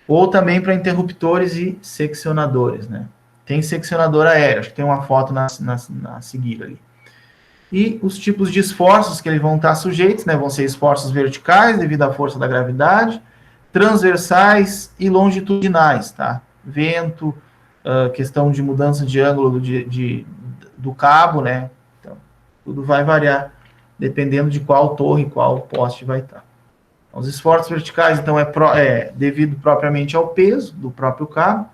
S1: Ou também para interruptores e seccionadores, né? Tem seccionador aéreo, acho que tem uma foto a seguir ali. E os tipos de esforços que eles vão estar sujeitos, né, vão ser esforços verticais, devido à força da gravidade, transversais e longitudinais, tá? Vento, questão de mudança de ângulo do cabo, né? Então, tudo vai variar, dependendo de qual torre, qual poste vai estar. Os esforços verticais, então, é devido propriamente ao peso do próprio cabo.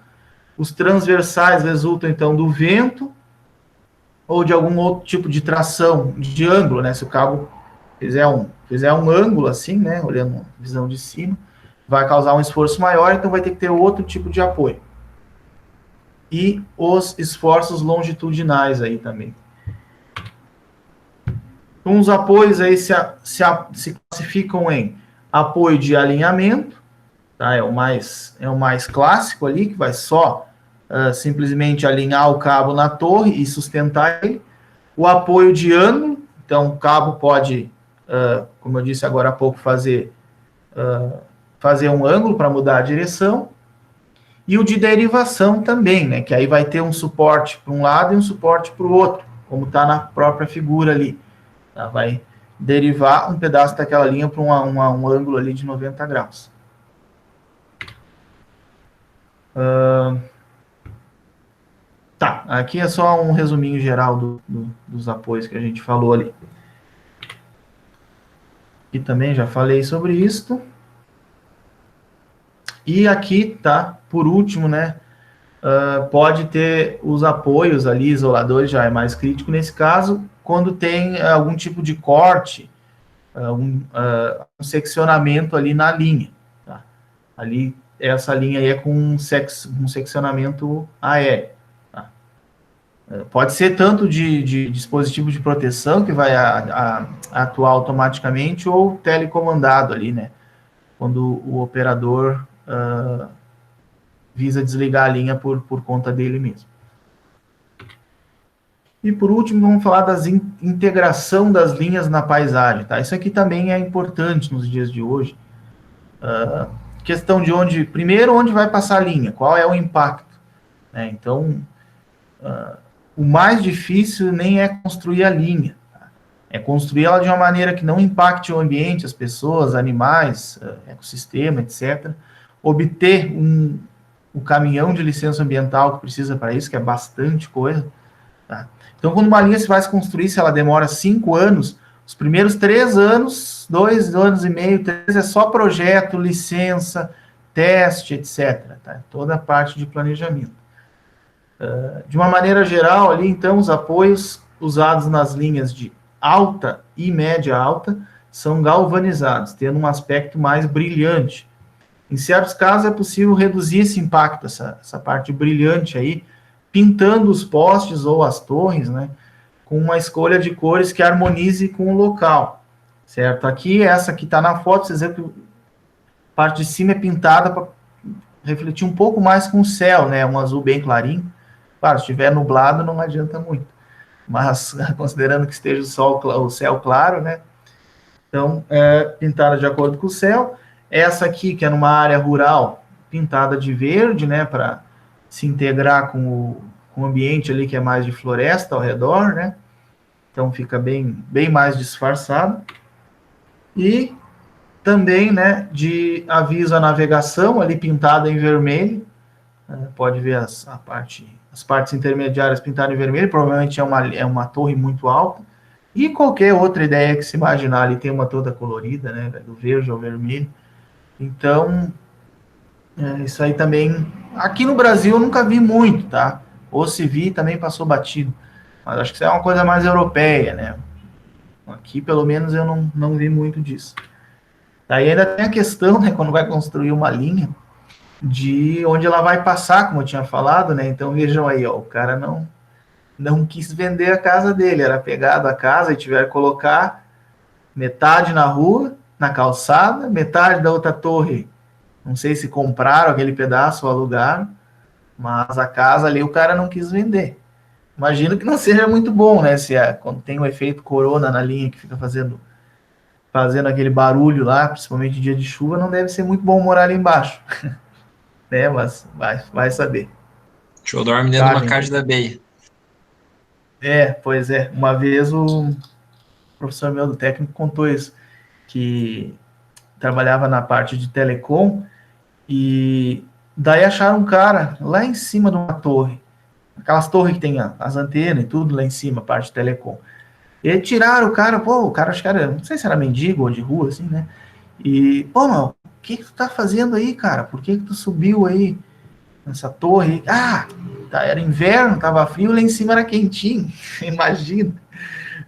S1: Os transversais resultam, então, do vento ou de algum outro tipo de tração de ângulo, né? Se o cabo fizer um ângulo assim, né? Olhando a visão de cima, vai causar um esforço maior, então vai ter que ter outro tipo de apoio. E os esforços longitudinais aí também. Então, os apoios aí se classificam em apoio de alinhamento, tá? É o mais clássico ali, que vai só simplesmente alinhar o cabo na torre e sustentar ele. O apoio de ângulo, então o cabo pode, como eu disse agora há pouco, fazer um ângulo para mudar a direção. E o de derivação também, né? Que aí vai ter um suporte para um lado e um suporte para o outro, como está na própria figura ali. Tá? Vai derivar um pedaço daquela linha para um ângulo ali de 90 graus. Tá, aqui é só um resuminho geral dos apoios que a gente falou ali. E também já falei sobre isso. E aqui, tá, por último, né, pode ter os apoios ali, isoladores, já é mais crítico nesse caso, quando tem algum tipo de corte, um seccionamento ali na linha. Tá? Ali, essa linha aí é com um seccionamento aéreo. Tá? Pode ser tanto de dispositivo de proteção, que vai atuar automaticamente, ou telecomandado ali, né? Quando o operador visa desligar a linha por conta dele mesmo. E por último, vamos falar das integração das linhas na paisagem. Tá? Isso aqui também é importante nos dias de hoje. Questão de onde vai passar a linha, qual é o impacto. Né? Então, o mais difícil nem é construir a linha. Tá? É construir ela de uma maneira que não impacte o ambiente, as pessoas, animais, ecossistema, etc. Obter o caminhão de licença ambiental que precisa para isso, que é bastante coisa. Tá? Então, quando uma linha se vai se construir, se ela demora 5 anos, os primeiros 3 anos, 2 anos e meio, 3, é só projeto, licença, teste, etc. Tá? Toda a parte de planejamento. De uma maneira geral, ali, então, os apoios usados nas linhas de alta e média alta são galvanizados, tendo um aspecto mais brilhante. Em certos casos, é possível reduzir esse impacto, essa parte brilhante aí, pintando os postes ou as torres, né, com uma escolha de cores que harmonize com o local, certo? Aqui, essa que está na foto, vocês veem que a parte de cima é pintada para refletir um pouco mais com o céu, né, um azul bem clarinho. Claro, se estiver nublado, não adianta muito, mas considerando que esteja o céu claro, né, então, pintada de acordo com o céu. Essa aqui, que é numa área rural, pintada de verde, né, para se integrar com o ambiente ali, que é mais de floresta ao redor, né, então fica bem mais disfarçado. E também, né, de aviso à navegação, ali pintada em vermelho, pode ver as partes intermediárias pintadas em vermelho, provavelmente é uma torre muito alta, e qualquer outra ideia que se imaginar ali, tem uma toda colorida, né, do verde ao vermelho. Então, isso aí também, aqui no Brasil eu nunca vi muito, tá? Ou se vi, também passou batido. Mas acho que isso é uma coisa mais europeia, né? Aqui, pelo menos, eu não vi muito disso. Daí ainda tem a questão, né, quando vai construir uma linha, de onde ela vai passar, como eu tinha falado, né? Então, vejam aí, ó, o cara não quis vender a casa dele, era pegado a casa e tiver que colocar metade na rua, na calçada, metade da outra torre, não sei se compraram aquele pedaço ou alugaram, mas a casa ali o cara não quis vender. Imagino que não seja muito bom, né, quando tem o efeito corona na linha que fica fazendo aquele barulho lá, principalmente em dia de chuva, não deve ser muito bom morar ali embaixo. Né, mas vai saber.
S2: Deixa eu dormir dentro de uma caixa da beia.
S1: Pois é. Uma vez o professor meu do técnico contou isso, que trabalhava na parte de telecom e daí acharam um cara lá em cima de uma torre, aquelas torres que tem as antenas e tudo lá em cima, parte de telecom. E tiraram o cara, o cara acho que era, não sei se era mendigo ou de rua, assim, né? E, mano, o que tu tá fazendo aí, cara? Por que tu subiu aí nessa torre? Era inverno, tava frio, lá em cima era quentinho. Imagina.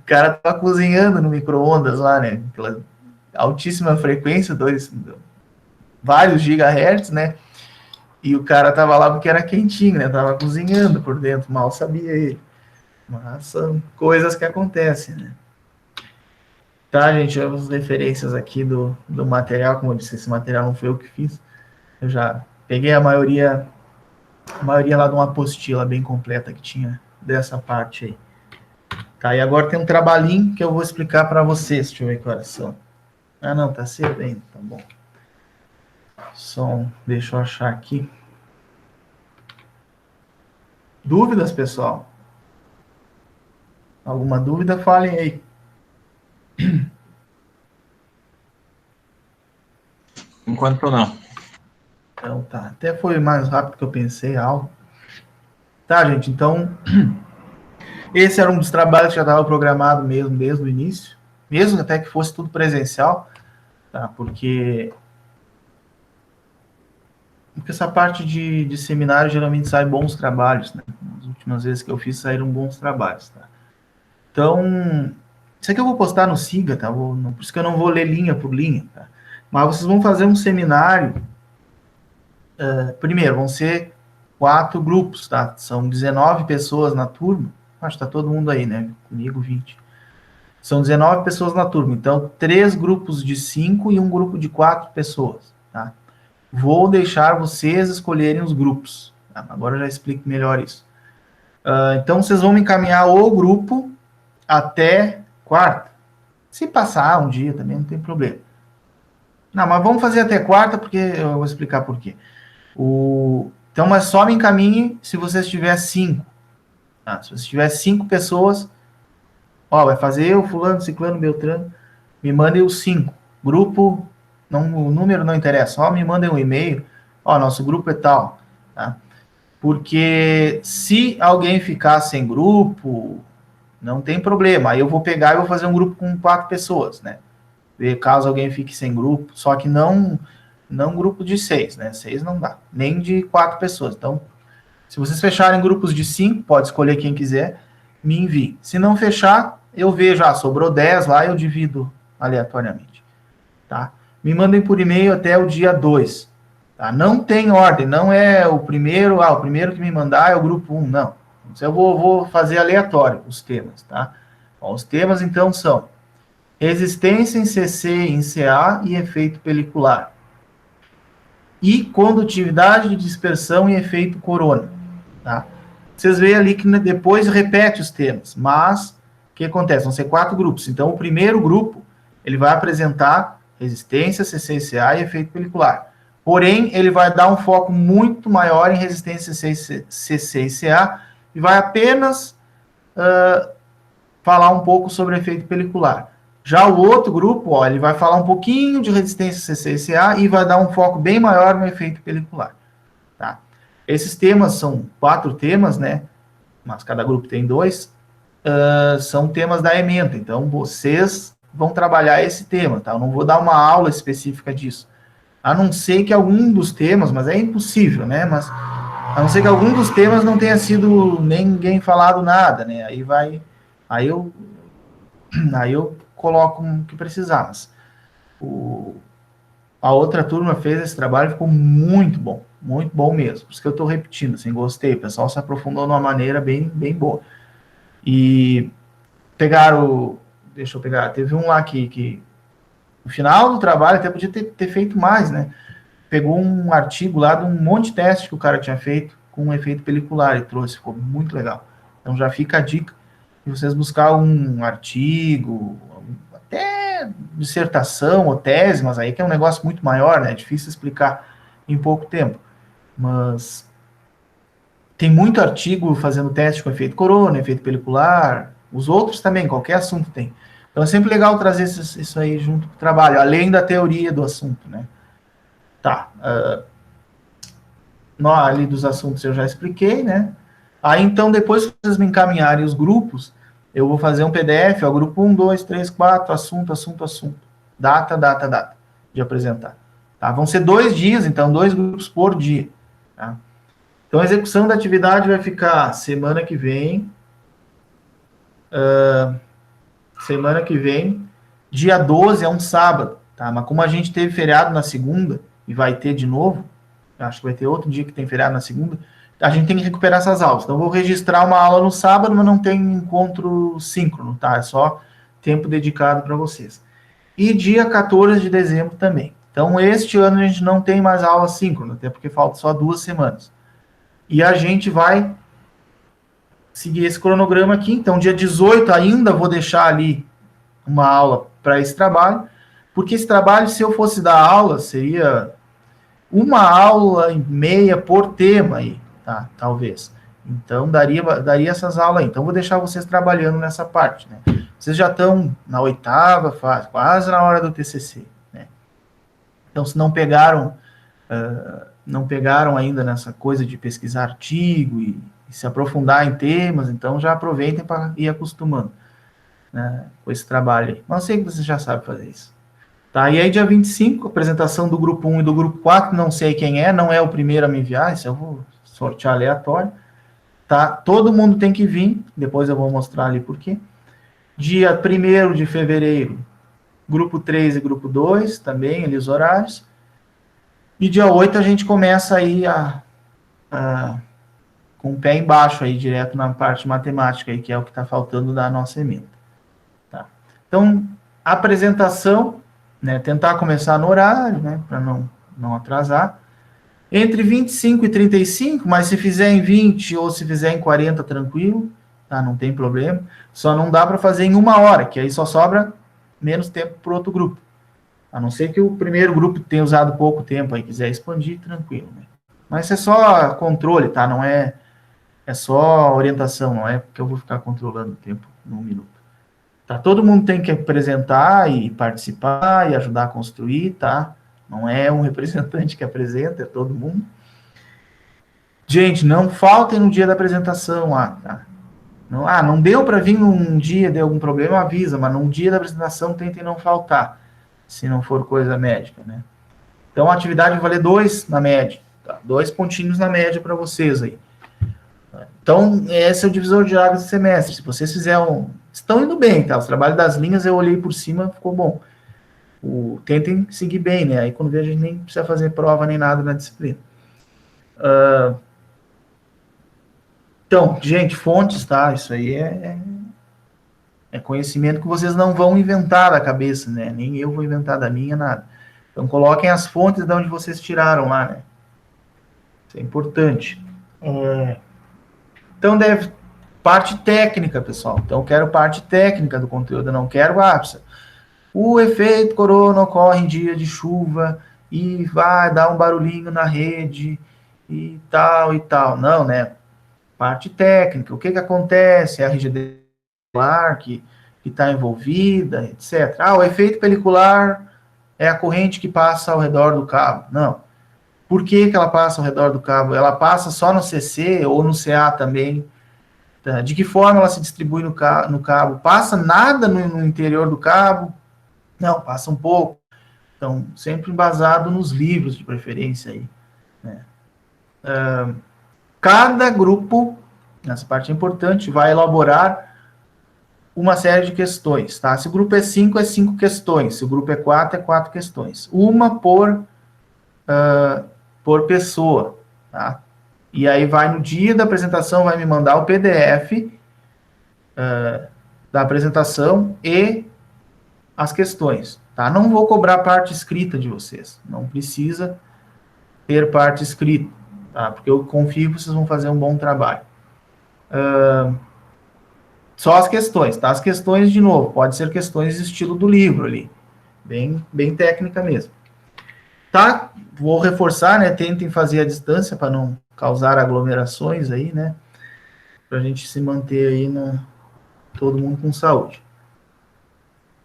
S1: O cara tava cozinhando no micro-ondas lá, né? Aquela altíssima frequência, vários gigahertz, né? E o cara tava lá porque era quentinho, né? Tava cozinhando por dentro, mal sabia ele. Mas são coisas que acontecem, né? Tá, gente, as referências aqui do material, como eu disse, esse material não foi eu que fiz. Eu já peguei a maioria lá de uma apostila bem completa que tinha dessa parte aí. Tá, e agora tem um trabalhinho que eu vou explicar para vocês. Deixa eu ver que horas são. Não, tá cedo ainda, tá bom. Deixa eu achar aqui. Dúvidas, pessoal? Alguma dúvida, falem aí.
S2: Enquanto não.
S1: Então tá, até foi mais rápido que eu pensei, algo. Tá, gente, então esse era um dos trabalhos que já estava programado mesmo desde o início, mesmo até que fosse tudo presencial, tá? Porque essa parte de seminário geralmente sai bons trabalhos, né? As últimas vezes que eu fiz saíram bons trabalhos, tá? Então, isso aqui eu vou postar no Siga, tá? Por isso que eu não vou ler linha por linha, tá? Mas vocês vão fazer um seminário. Primeiro, vão ser 4 grupos, tá? São 19 pessoas na turma. Acho que tá todo mundo aí, né? Comigo, 20. São 19 pessoas na turma. Então, 3 grupos de 5 e um grupo de 4 pessoas, tá? Vou deixar vocês escolherem os grupos. Tá? Agora eu já explico melhor isso. Então, vocês vão me encaminhar o grupo até quarta. Se passar um dia também, não tem problema. Não, mas vamos fazer até quarta, porque eu vou explicar por quê. Então, mas só me encaminhe se vocês tiverem 5. Tá? Se você tiver 5 pessoas, vai fazer eu, fulano, ciclano, beltrano, me mandem os 5. Grupo, o número não interessa, só me mandem um e-mail, nosso grupo é tal, tá? Porque se alguém ficar sem grupo, não tem problema, aí eu vou pegar e vou fazer um grupo com 4 pessoas, né? Caso alguém fique sem grupo, só que não grupo de 6, né? 6 não dá, nem de 4 pessoas. Então, se vocês fecharem grupos de 5, pode escolher quem quiser, me envie. Se não fechar, eu vejo, sobrou 10 lá, eu divido aleatoriamente, tá? Me mandem por e-mail até o dia 2, tá? Não tem ordem, não é o primeiro, o primeiro que me mandar é o grupo 1, não. Então, eu vou fazer aleatório os temas, tá? Os temas, então, são resistência em CC e em CA e efeito pelicular. E condutividade de dispersão e efeito corona, tá? Vocês veem ali que depois repete os temas, mas o que acontece? Vão ser 4 grupos. Então, o primeiro grupo, ele vai apresentar resistência, CC e CA e efeito pelicular. Porém, ele vai dar um foco muito maior em resistência CC e CA e vai apenas falar um pouco sobre efeito pelicular. Já o outro grupo, ele vai falar um pouquinho de resistência CC e CA e vai dar um foco bem maior no efeito pelicular. Tá? Esses temas são 4 temas, né? Mas cada grupo tem 2. São temas da ementa. Então, vocês vão trabalhar esse tema, tá? Eu não vou dar uma aula específica disso. A não ser que algum dos temas, mas é impossível, né? Mas a não ser que algum dos temas não tenha sido ninguém falado nada, né? Aí eu coloco o que precisar. Mas a outra turma fez esse trabalho, ficou muito bom mesmo. Por isso que eu estou repetindo, assim, gostei. O pessoal se aprofundou de uma maneira bem boa. E pegaram, deixa eu pegar, teve um lá que no final do trabalho, até podia ter feito mais, né? Pegou um artigo lá de um monte de teste que o cara tinha feito com um efeito pelicular e trouxe, ficou muito legal. Então já fica a dica de vocês buscar um artigo, até dissertação ou tese, mas aí que é um negócio muito maior, né? É difícil explicar em pouco tempo. Mas tem muito artigo fazendo teste com efeito corona, efeito pelicular, os outros também, qualquer assunto tem. Então é sempre legal trazer isso aí junto com o trabalho, além da teoria do assunto, né? Tá. Ali dos assuntos eu já expliquei, né? Aí então, depois que vocês me encaminharem os grupos, eu vou fazer um PDF, ó, grupo 1, 2, 3, 4, assunto, assunto, assunto. Data de apresentar. Tá? Vão ser 2 dias, então 2 grupos por dia. Tá? Então a execução da atividade vai ficar semana que vem, dia 12 é um sábado, tá? Mas como a gente teve feriado na segunda, e vai ter de novo, acho que vai ter outro dia que tem feriado na segunda, a gente tem que recuperar essas aulas. Então, eu vou registrar uma aula no sábado, mas não tem encontro síncrono, tá? É só tempo dedicado para vocês. E dia 14 de dezembro também. Então, este ano a gente não tem mais aula síncrona, até porque falta só 2 semanas. E a gente vai seguir esse cronograma aqui. Então, dia 18 ainda vou deixar ali uma aula para esse trabalho, porque esse trabalho, se eu fosse dar aula, seria 1,5 por tema aí, tá? Talvez. Então, daria essas aulas aí. Então, vou deixar vocês trabalhando nessa parte, né? Vocês já estão na 8ª fase, quase na hora do TCC, né? Então, se não pegaram ainda nessa coisa de pesquisar artigo e se aprofundar em temas, então já aproveitem para ir acostumando, né, com esse trabalho aí. Mas eu sei que vocês já sabem fazer isso. Tá, e aí dia 25, apresentação do grupo 1 e do grupo 4, não sei quem é, não é o primeiro a me enviar, isso eu vou sortear aleatório. Tá, todo mundo tem que vir, depois eu vou mostrar ali por quê. Dia 1º de fevereiro, grupo 3 e grupo 2, também, ali os horários. E dia 8 a gente começa aí com o pé embaixo aí, direto na parte matemática aí, que é o que está faltando da nossa ementa. Tá? Então, apresentação, né, tentar começar no horário, né, para não atrasar. Entre 25 e 35, mas se fizer em 20 ou se fizer em 40, tranquilo, tá, não tem problema. Só não dá para fazer em 1 hora, que aí só sobra menos tempo para o outro grupo. A não ser que o primeiro grupo tenha usado pouco tempo aí, quiser expandir, tranquilo, né? Mas é só controle, tá? Não é só orientação, não é porque eu vou ficar controlando o tempo em 1 minuto. Tá? Todo mundo tem que apresentar e participar e ajudar a construir, tá? Não é um representante que apresenta, é todo mundo. Gente, não faltem no dia da apresentação, tá? Não deu para vir num dia, deu algum problema, avisa, mas num dia da apresentação tentem não faltar, se não for coisa médica, né? Então, a atividade vai valer 2 na média, tá? 2 pontinhos na média para vocês aí. Então, esse é o divisor de águas do semestre. Se vocês fizeram... Estão indo bem, tá? Os trabalhos das linhas eu olhei por cima, ficou bom. Tentem seguir bem, né? Aí, quando vê, a gente nem precisa fazer prova nem nada na disciplina. Então, gente, fontes, tá? Isso aí é conhecimento que vocês não vão inventar da cabeça, né? Nem eu vou inventar da minha, nada. Então, coloquem as fontes de onde vocês tiraram lá, né? Isso é importante. Então, parte técnica, pessoal. Então, eu quero parte técnica do conteúdo, eu não quero ápice. O efeito corona ocorre em dia de chuva e vai dar um barulhinho na rede e tal e tal. Não, né? Parte técnica, o que acontece, a rigidez que está envolvida, etc. O efeito pelicular é a corrente que passa ao redor do cabo. Não. Por que ela passa ao redor do cabo? Ela passa só no CC ou no CA também? Tá? De que forma ela se distribui no cabo? Passa nada no interior do cabo? Não, passa um pouco. Então, sempre embasado nos livros, de preferência aí, né? Cada grupo, nessa parte é importante, vai elaborar uma série de questões, tá? Se o grupo é 5, é 5 questões. Se o grupo é 4, é 4 questões. Uma por pessoa, tá? E aí vai no dia da apresentação, vai me mandar o PDF da apresentação e as questões, tá? Não vou cobrar parte escrita de vocês. Não precisa ter parte escrita, tá? Porque eu confio que vocês vão fazer um bom trabalho. Só as questões, tá? As questões, de novo, pode ser questões estilo do livro ali. Bem técnica mesmo. Tá? Vou reforçar, né? Tentem fazer a distância para não causar aglomerações aí, né? Para a gente se manter aí todo mundo com saúde.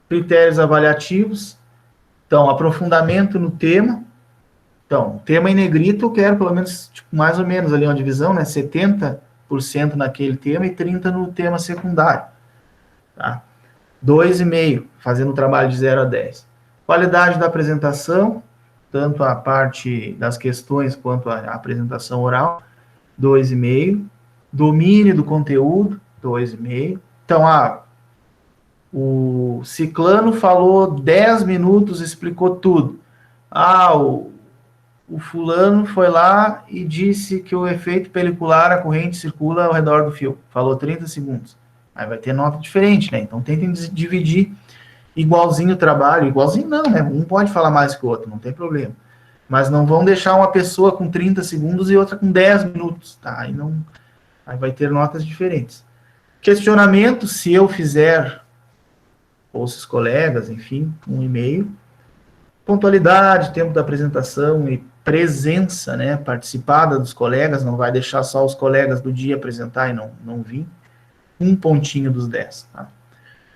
S1: Critérios avaliativos. Então, aprofundamento no tema. Então, tema em negrito eu quero pelo menos, tipo, mais ou menos ali uma divisão, né? 70% naquele tema e 30% no tema secundário. Tá? 2,5, fazendo o trabalho de 0 a 10. Qualidade da apresentação, tanto a parte das questões quanto a apresentação oral, 2,5. Domínio do conteúdo, 2,5. Então, o ciclano falou 10 minutos, explicou tudo. O fulano foi lá e disse que o efeito pelicular, a corrente circula ao redor do fio. Falou 30 segundos. Aí vai ter nota diferente, né? Então tentem dividir igualzinho o trabalho. Igualzinho não, né? Um pode falar mais que o outro, não tem problema. Mas não vão deixar uma pessoa com 30 segundos e outra com 10 minutos, tá? Aí vai ter notas diferentes. Questionamento, se eu fizer, ou se os colegas, enfim, 1,5. Pontualidade, tempo da apresentação e presença, né, participada dos colegas, não vai deixar só os colegas do dia apresentar e não vir. 1 pontinho dos 10, tá?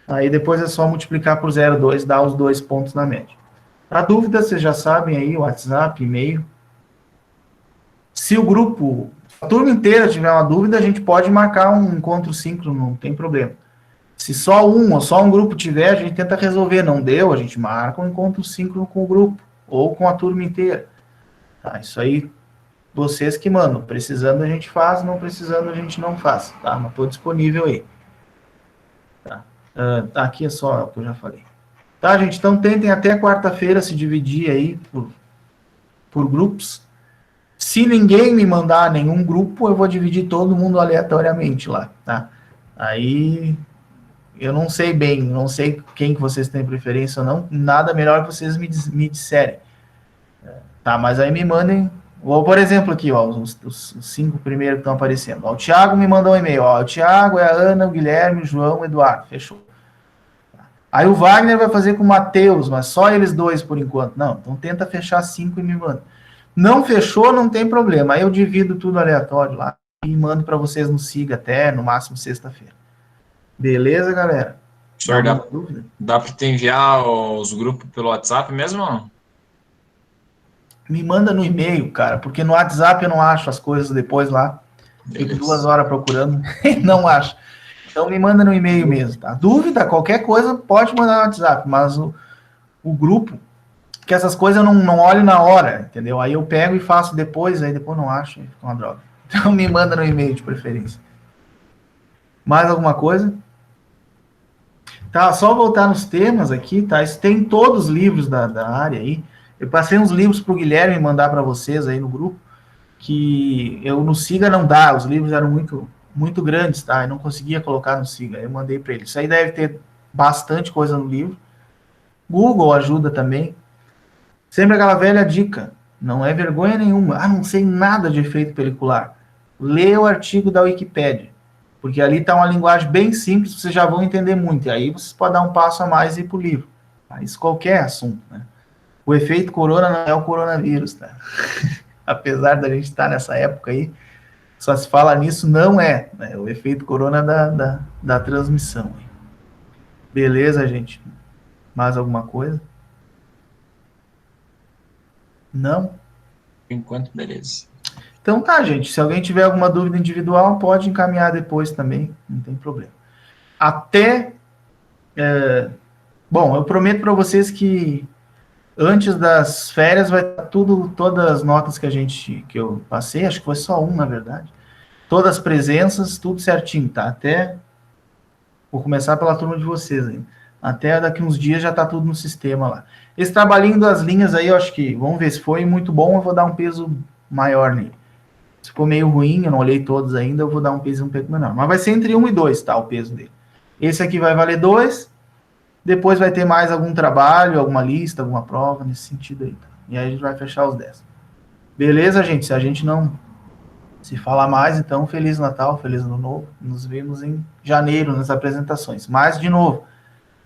S1: Aí depois é só multiplicar por 0,2, dar os 2 pontos na média. A dúvida, vocês já sabem aí, WhatsApp, e-mail. Se o grupo, a turma inteira tiver uma dúvida, a gente pode marcar um encontro síncrono, não tem problema. Se só um ou só um grupo tiver, a gente tenta resolver. Não deu, a gente marca um encontro síncrono com o grupo, ou com a turma inteira. Tá, isso aí, vocês que mandam. Precisando a gente faz, não precisando a gente não faz. Tá? Mas estou disponível aí. Tá. Aqui é só o que eu já falei. Tá, gente? Então tentem até quarta-feira se dividir aí por grupos. Se ninguém me mandar nenhum grupo, eu vou dividir todo mundo aleatoriamente lá. Tá? Aí... eu não sei bem, não sei quem que vocês têm preferência ou não, nada melhor que vocês me disserem. Tá, mas aí me mandem, ou por exemplo aqui, ó, os 5 primeiros que estão aparecendo. Ó, o Thiago me mandou um e-mail, ó, o Thiago, a Ana, o Guilherme, o João, o Eduardo, fechou. Aí o Wagner vai fazer com o Matheus, mas só eles 2 por enquanto. Não, então tenta fechar 5 e me manda. Não fechou, não tem problema, aí eu divido tudo aleatório lá e mando para vocês no Siga até, no máximo sexta-feira. Beleza, galera?
S2: Senhor, dá para te enviar os grupos pelo WhatsApp mesmo?
S1: Me manda no e-mail, cara, porque no WhatsApp eu não acho as coisas depois lá.
S2: Beleza.
S1: Fico 2 horas procurando e não acho. Então me manda no e-mail mesmo, tá? Dúvida, qualquer coisa, pode mandar no WhatsApp, mas o grupo, que essas coisas eu não olho na hora, entendeu? Aí eu pego e faço depois, aí depois não acho, fica uma droga. Então me manda no e-mail de preferência. Mais alguma coisa? Tá, só voltar nos temas aqui, tá? Isso tem todos os livros da área aí. Eu passei uns livros pro Guilherme mandar para vocês aí no grupo, que eu no Siga não dá, os livros eram muito grandes, tá? Eu não conseguia colocar no Siga, eu mandei para ele. Isso aí deve ter bastante coisa no livro. Google ajuda também. Sempre aquela velha dica, não é vergonha nenhuma. Não sei nada de efeito pelicular. Lê o artigo da Wikipédia. Porque ali está uma linguagem bem simples, vocês já vão entender muito. E aí vocês podem dar um passo a mais e ir para o livro. Tá? Isso qualquer assunto, né? O efeito corona não é o coronavírus, tá? Apesar da gente estar nessa época aí, só se fala nisso, não é. Né? O efeito corona da transmissão. Beleza, gente? Mais alguma coisa? Não?
S2: Por enquanto, beleza.
S1: Então tá, gente. Se alguém tiver alguma dúvida individual, pode encaminhar depois também, não tem problema. Bom, eu prometo para vocês que antes das férias vai estar todas as notas que eu passei, acho que foi só na verdade. Todas as presenças, tudo certinho, tá? Vou começar pela turma de vocês aí. Até daqui uns dias já tá tudo no sistema lá. Esse trabalhinho das linhas aí, eu acho que, vamos ver se foi muito bom, eu vou dar um peso maior nele. Se for meio ruim, eu não olhei todos ainda, eu vou dar um peso um pouco menor. Mas vai ser entre 1 e 2, tá, o peso dele. Esse aqui vai valer 2, depois vai ter mais algum trabalho, alguma lista, alguma prova, nesse sentido aí, tá? E aí a gente vai fechar os 10. Beleza, gente? Se a gente não se falar mais, então, Feliz Natal, Feliz Ano Novo. Nos vemos em janeiro nas apresentações. Mas, de novo,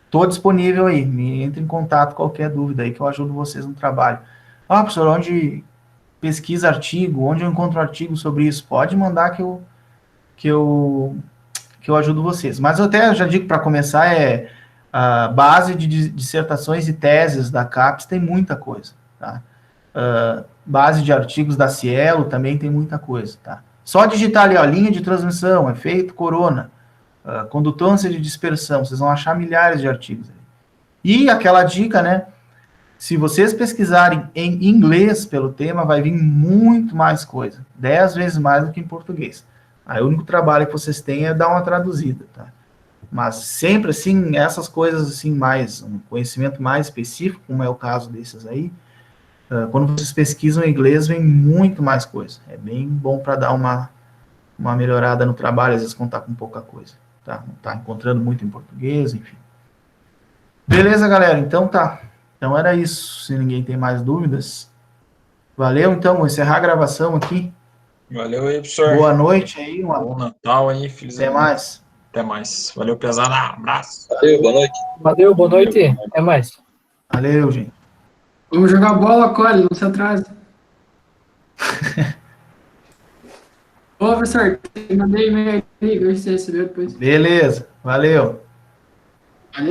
S1: estou disponível aí. Me entre em contato qualquer dúvida aí que eu ajudo vocês no trabalho. Professor, onde pesquisa artigo, onde eu encontro artigo sobre isso, pode mandar que eu ajudo vocês. Mas eu até já digo para começar, a base de dissertações e teses da CAPES tem muita coisa, tá? Base de artigos da Cielo também tem muita coisa, tá? Só digitar ali, ó, linha de transmissão, efeito corona, condutância de dispersão, vocês vão achar milhares de artigos. E aquela dica, né? Se vocês pesquisarem em inglês pelo tema, vai vir muito mais coisa, 10 vezes mais do que em português. Aí o único trabalho que vocês têm é dar uma traduzida, tá? Mas sempre, assim, essas coisas, assim, um conhecimento mais específico, como é o caso desses aí, quando vocês pesquisam em inglês, vem muito mais coisa. É bem bom para dar uma melhorada no trabalho, às vezes contar com pouca coisa, tá? Não tá encontrando muito em português, enfim. Beleza, galera? Então tá. Então era isso, se ninguém tem mais dúvidas. Valeu, então, vou encerrar a gravação aqui.
S2: Valeu aí, professor.
S1: Boa noite aí.
S2: Bom Natal aí, feliz
S1: Até mais.
S2: Até mais. Valeu, pesada. Abraço.
S6: Valeu, boa noite.
S4: Valeu, boa noite. Até mais.
S1: Valeu, gente.
S3: Vamos jogar bola, Cole, não se atrase. Ô, professor, mandei e-mail aí, ver se você recebeu depois.
S1: Beleza, valeu.